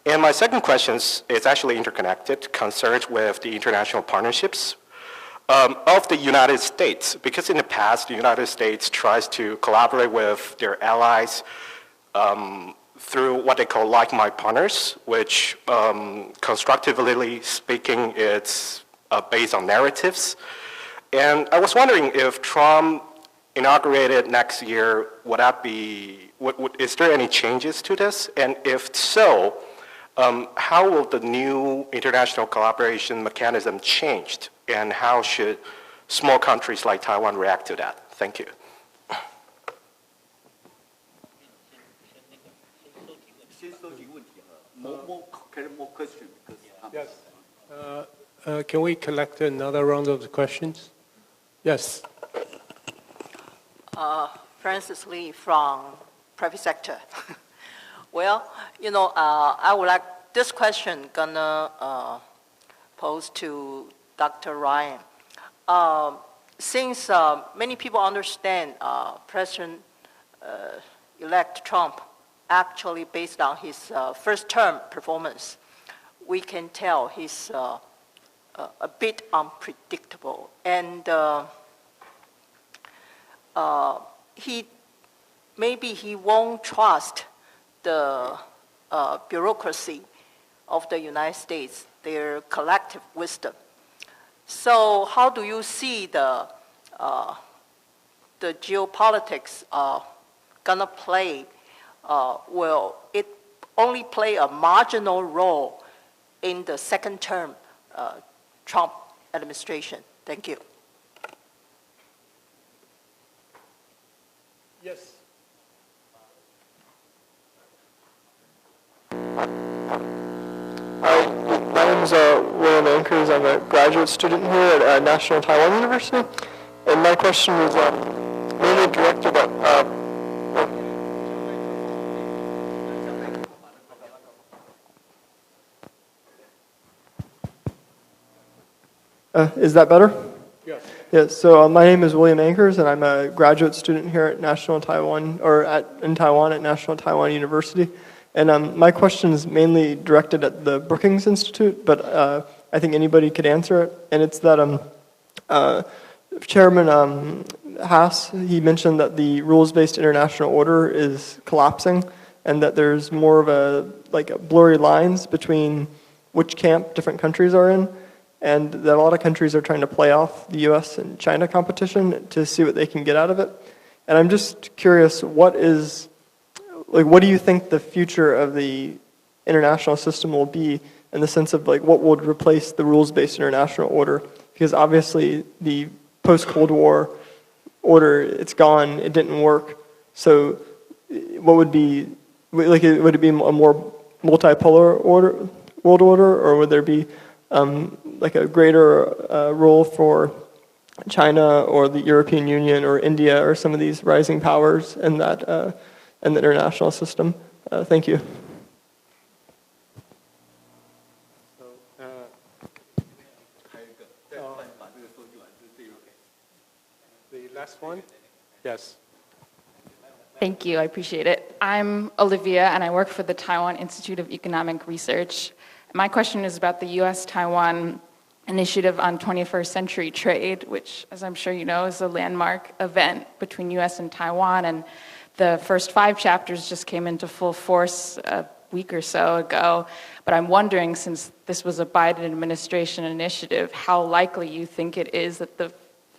And my second question is actually interconnected, concerns with the international partnerships of the United States, because in the past, the United States tries to collaborate with their allies through what they call like-minded partners, which constructively speaking, it's based on narratives. And I was wondering if Trump inaugurated next year, would that be, is there any changes to this? And if so, how will the new international collaboration mechanism change? And how should small countries like Taiwan react to that? Thank you. Yes. Can we collect another round of the questions? Yes. Francis Lee from private sector. Well, I would like this question gonna pose to Dr. Ryan. Since many people understand President-elect Trump actually based on his first term performance, we can tell he's a bit unpredictable, and maybe he won't trust the bureaucracy of the United States, their collective wisdom. So how do you see the geopolitics gonna play? Will it only play a marginal role in the second term Trump administration? Thank you. Yes. Hi, my name is William Ankers. I'm a graduate student here at National Taiwan University, and my question is mainly directed at is that better? Yes. Yes. So my name is William Ankers, and I'm a graduate student here at National Taiwan, in Taiwan at National Taiwan University. And my question is mainly directed at the Brookings Institute, but I think anybody could answer it. And it's that Chairman Haas, he mentioned that the rules-based international order is collapsing, and that there's more of a blurry lines between which camp different countries are in, and that a lot of countries are trying to play off the U.S. and China competition to see what they can get out of it. And I'm just curious, what do you think the future of the international system will be, in the sense of what would replace the rules-based international order? Because obviously the post-Cold War order, it's gone, it didn't work. So what would be, would it be a more multipolar world order, or would there be a greater role for China or the European Union or India or some of these rising powers in that in the international system? Thank you. The last one? Yes. Thank you, I appreciate it. I'm Olivia, and I work for the Taiwan Institute of Economic Research. My question is about the U.S.-Taiwan Initiative on 21st Century Trade, which, as I'm sure you know, is a landmark event between U.S. and Taiwan. And the first 5 chapters just came into full force a week or so ago. But I'm wondering, since this was a Biden administration initiative, how likely you think it is that the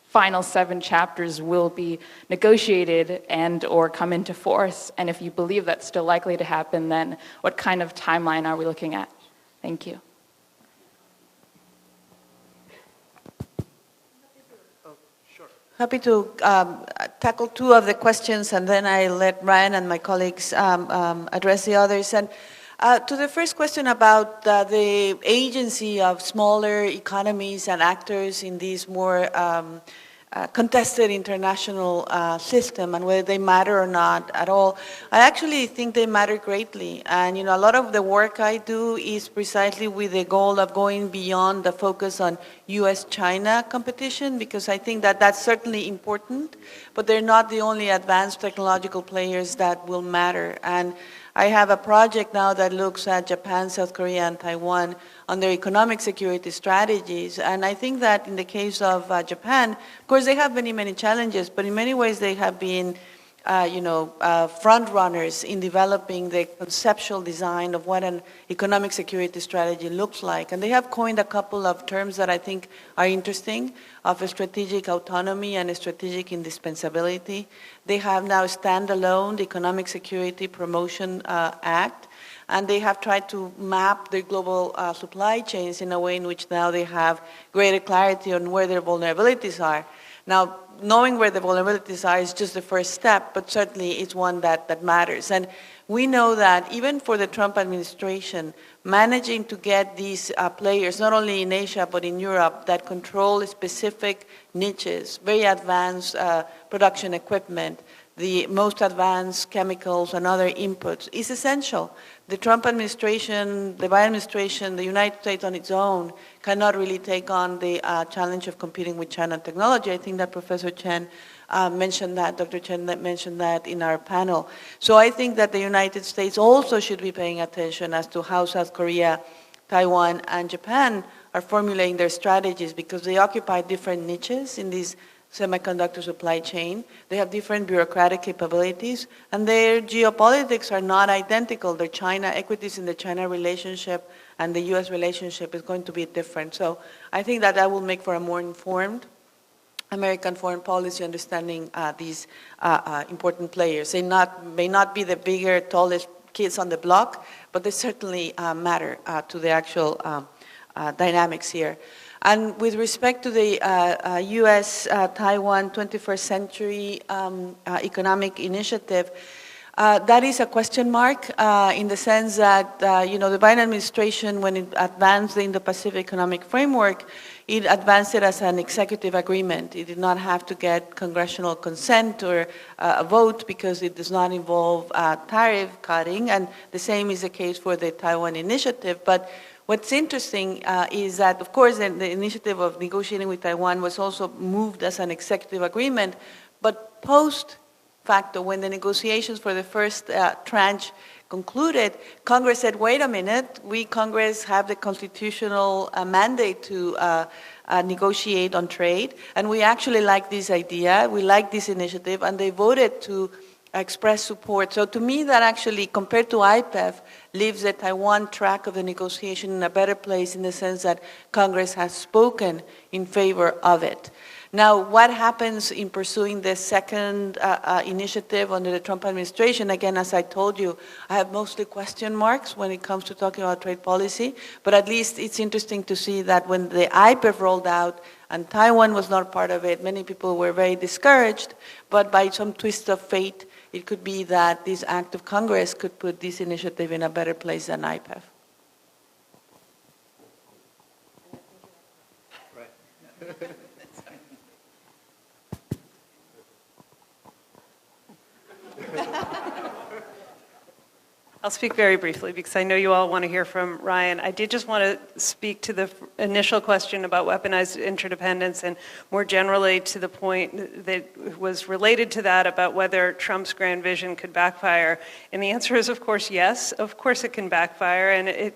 final 7 chapters will be negotiated and or come into force. And if you believe that's still likely to happen, then what kind of timeline are we looking at? Thank you. Happy to tackle 2 of the questions, and then I let Ryan and my colleagues address the others. And to the first question about the agency of smaller economies and actors in these more contested international system, and whether they matter or not at all, I actually think they matter greatly. And a lot of the work I do is precisely with the goal of going beyond the focus on U.S.-China competition, because I think that that's certainly important, but they're not the only advanced technological players that will matter. And I have a project now that looks at Japan, South Korea, and Taiwan on their economic security strategies. And I think that in the case of Japan, of course, they have many, many challenges, but in many ways they have been front runners in developing the conceptual design of what an economic security strategy looks like. And they have coined a couple of terms that I think are interesting, of a strategic autonomy and a strategic indispensability. They have now standalone the Economic Security Promotion Act, and they have tried to map their global supply chains in a way in which now they have greater clarity on where their vulnerabilities are. Now, knowing where the vulnerabilities are is just the first step, but certainly it's one that matters. And we know that even for the Trump administration, managing to get these players, not only in Asia but in Europe, that control specific niches, very advanced production equipment, the most advanced chemicals and other inputs, is essential. The Trump administration, the Biden administration, the United States on its own cannot really take on the challenge of competing with China technology. I think that Professor Chen mentioned that, Dr. Chen mentioned that in our panel. So I think that the United States also should be paying attention as to how South Korea, Taiwan, and Japan are formulating their strategies, because they occupy different niches in these semiconductor supply chain. They have different bureaucratic capabilities, and their geopolitics are not identical. Their China equities in the China relationship and the U.S. relationship is going to be different. So I think that will make for a more informed American foreign policy, understanding these important players. They may not be the bigger, tallest kids on the block, but they certainly matter to the actual dynamics here. And with respect to the U.S.-Taiwan 21st Century Economic Initiative, that is a question mark in the sense that, the Biden administration, when it advanced the Indo-Pacific Economic Framework, it advanced it as an executive agreement. It did not have to get congressional consent or a vote, because it does not involve tariff cutting, and the same is the case for the Taiwan Initiative. But what's interesting is that, of course, the initiative of negotiating with Taiwan was also moved as an executive agreement, but post-facto, when the negotiations for the first tranche concluded, Congress said, wait a minute, we, Congress, have the constitutional mandate to negotiate on trade, and we actually like this idea, we like this initiative, and they voted to express support. So to me, that actually, compared to IPEF, leaves the Taiwan track of the negotiation in a better place, in the sense that Congress has spoken in favor of it. Now, what happens in pursuing the second initiative under the Trump administration? Again, as I told you, I have mostly question marks when it comes to talking about trade policy, but at least it's interesting to see that when the IPEF rolled out and Taiwan was not part of it, many people were very discouraged, but by some twist of fate, it could be that this act of Congress could put this initiative in a better place than IPEF. I'll speak very briefly because I know you all want to hear from Ryan. I did just want to speak to the initial question about weaponized interdependence, and more generally to the point that was related to that about whether Trump's grand vision could backfire. And the answer is, of course, yes. Of course it can backfire, and it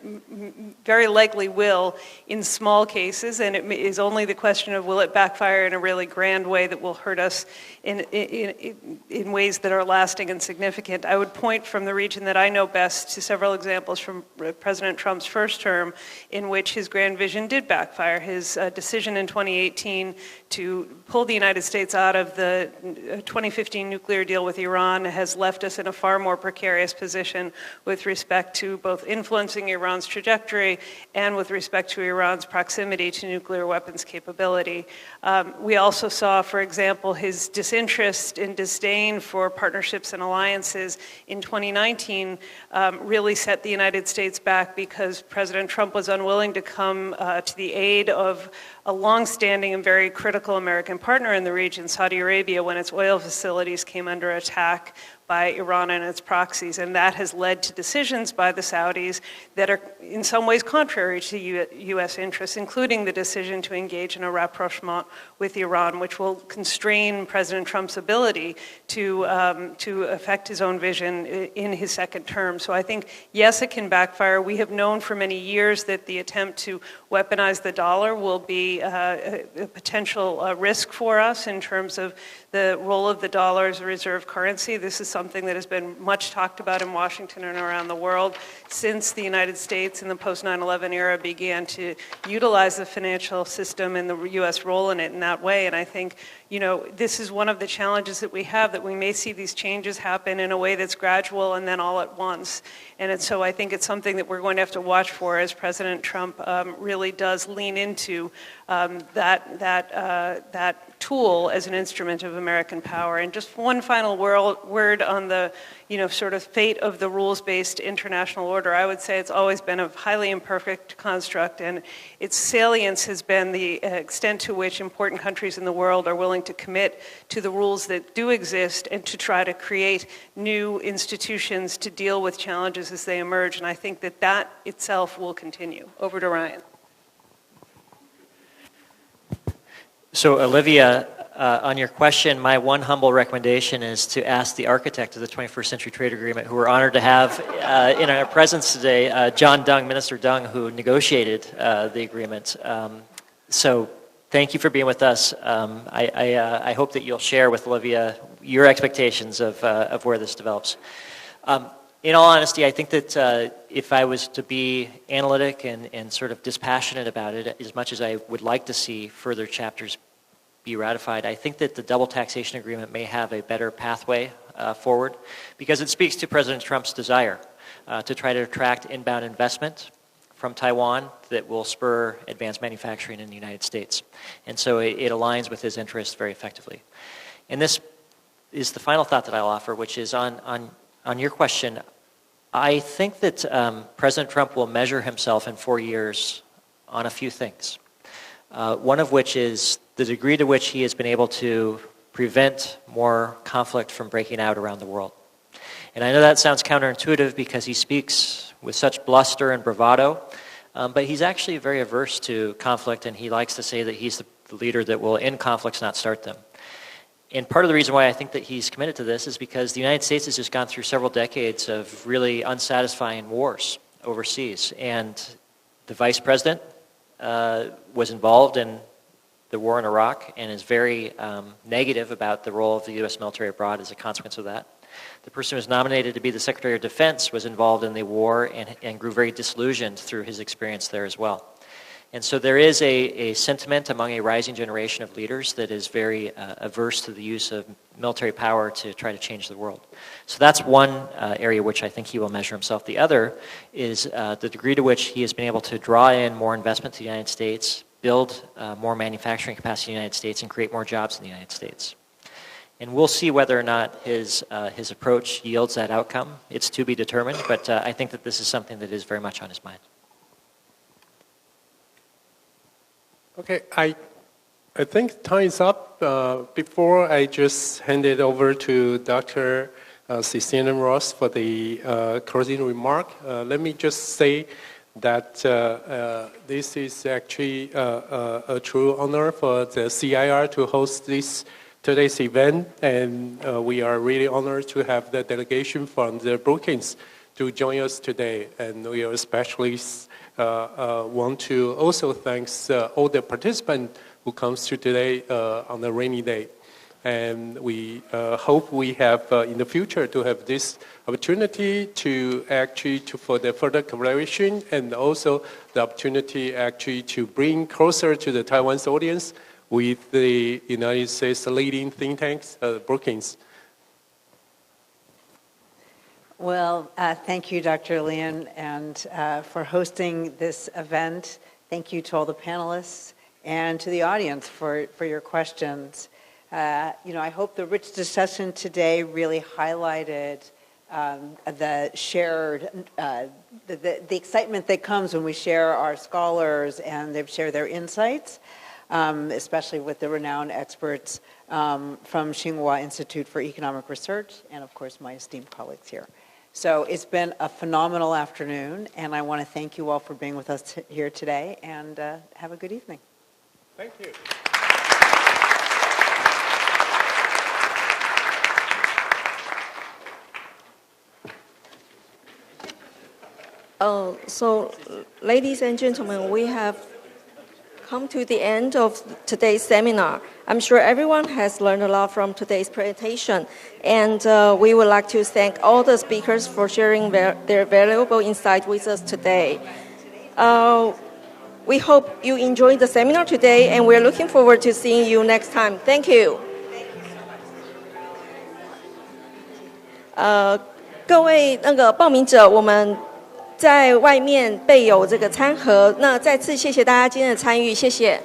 very likely will in small cases, and it is only the question of will it backfire in a really grand way that will hurt us in ways that are lasting and significant. I would point from the region that I know best to several examples from President Trump's first term in which his grand vision did backfire. His decision in 2018 to pull the United States out of the 2015 nuclear deal with Iran has left us in a far more precarious position with respect to both influencing Iran's trajectory and with respect to Iran's proximity to nuclear weapons capability. We also saw, for example, his disinterest and disdain for partnerships and alliances in 2019 really set the United States back because President Trump was unwilling to come to the aid of a long-standing and very critical American partner in the region, Saudi Arabia, when its oil facilities came under attack by Iran and its proxies. And that has led to decisions by the Saudis that are in some ways contrary to U.S. interests, including the decision to engage in a rapprochement with Iran, which will constrain President Trump's ability to affect his own vision in his second term. So I think, yes, it can backfire. We have known for many years that the attempt to weaponize the dollar will be a potential risk for us in terms of the role of the dollar as a reserve currency. This is something that has been much talked about in Washington and around the world since the United States in the post-9/11 era began to utilize the financial system and the U.S. role in it in that way. And I think, this is one of the challenges that we have, that we may see these changes happen in a way that's gradual and then all at once. And so I think it's something that we're going to have to watch for as President Trump really does lean into that tool as an instrument of American power. And just one final word on the, sort of fate of the rules-based international order, I would say it's always been a highly imperfect construct, and its salience has been the extent to which important countries in the world are willing to commit to the rules that do exist and to try to create new institutions to deal with challenges as they emerge. And I think that itself will continue. Over to Ryan. So Olivia, on your question, my one humble recommendation is to ask the architect of the 21st Century Trade Agreement, who we're honored to have in our presence today, John Dung, Minister Dung, who negotiated the agreement. So thank you for being with us. I hope that you'll share with Olivia your expectations of where this develops. In all honesty, I think that if I was to be analytic and sort of dispassionate about it, as much as I would like to see further chapters be ratified, I think that the double taxation agreement may have a better pathway forward, because it speaks to President Trump's desire to try to attract inbound investment from Taiwan that will spur advanced manufacturing in the United States. And so it aligns with his interests very effectively. And this is the final thought that I'll offer, which is on your question. I think that President Trump will measure himself in 4 years on a few things. One of which is the degree to which he has been able to prevent more conflict from breaking out around the world. And I know that sounds counterintuitive because he speaks with such bluster and bravado, but he's actually very averse to conflict, and he likes to say that he's the leader that will end conflicts, not start them. And part of the reason why I think that he's committed to this is because the United States has just gone through several decades of really unsatisfying wars overseas, and the vice president was involved in the war in Iraq and is very negative about the role of the U.S. military abroad as a consequence of that. The person who was nominated to be the Secretary of Defense was involved in the war and grew very disillusioned through his experience there as well. And so there is a sentiment among a rising generation of leaders that is very averse to the use of military power to try to change the world. So that's one area which I think he will measure himself. The other is the degree to which he has been able to draw in more investment to the United States, build more manufacturing capacity in the United States, and create more jobs in the United States. And we'll see whether or not his approach yields that outcome. It's to be determined, but I think that this is something that is very much on his mind. Okay, I think time is up. Before I just hand it over to Dr. Cecilia Ross for the closing remark, let me just say that this is actually a true honor for the CIR to host today's event, and we are really honored to have the delegation from the Brookings to join us today, and we are especially want to also thank all the participants who comes to today on a rainy day. And we hope we have in the future to have this opportunity for the further collaboration, and also the opportunity actually to bring closer to the Taiwan's audience with the United States leading think tanks, Brookings. Well, thank you, Dr. Lian, and for hosting this event. Thank you to all the panelists and to the audience for your questions. I hope the rich discussion today really highlighted the shared, the excitement that comes when we share our scholars and they share their insights, especially with the renowned experts from Chung-Hua Institute for Economic Research, and of course my esteemed colleagues here. So it's been a phenomenal afternoon, and I want to thank you all for being with us here today, and have a good evening. Thank you. So, ladies and gentlemen, we have come to the end of today's seminar. I'm sure everyone has learned a lot from today's presentation, and we would like to thank all the speakers for sharing their valuable insight with us today. We hope you enjoyed the seminar today, and we're looking forward to seeing you next time. Thank you. 各位报名者，我们在外面备有这个餐盒。那再次谢谢大家今天的参与，谢谢。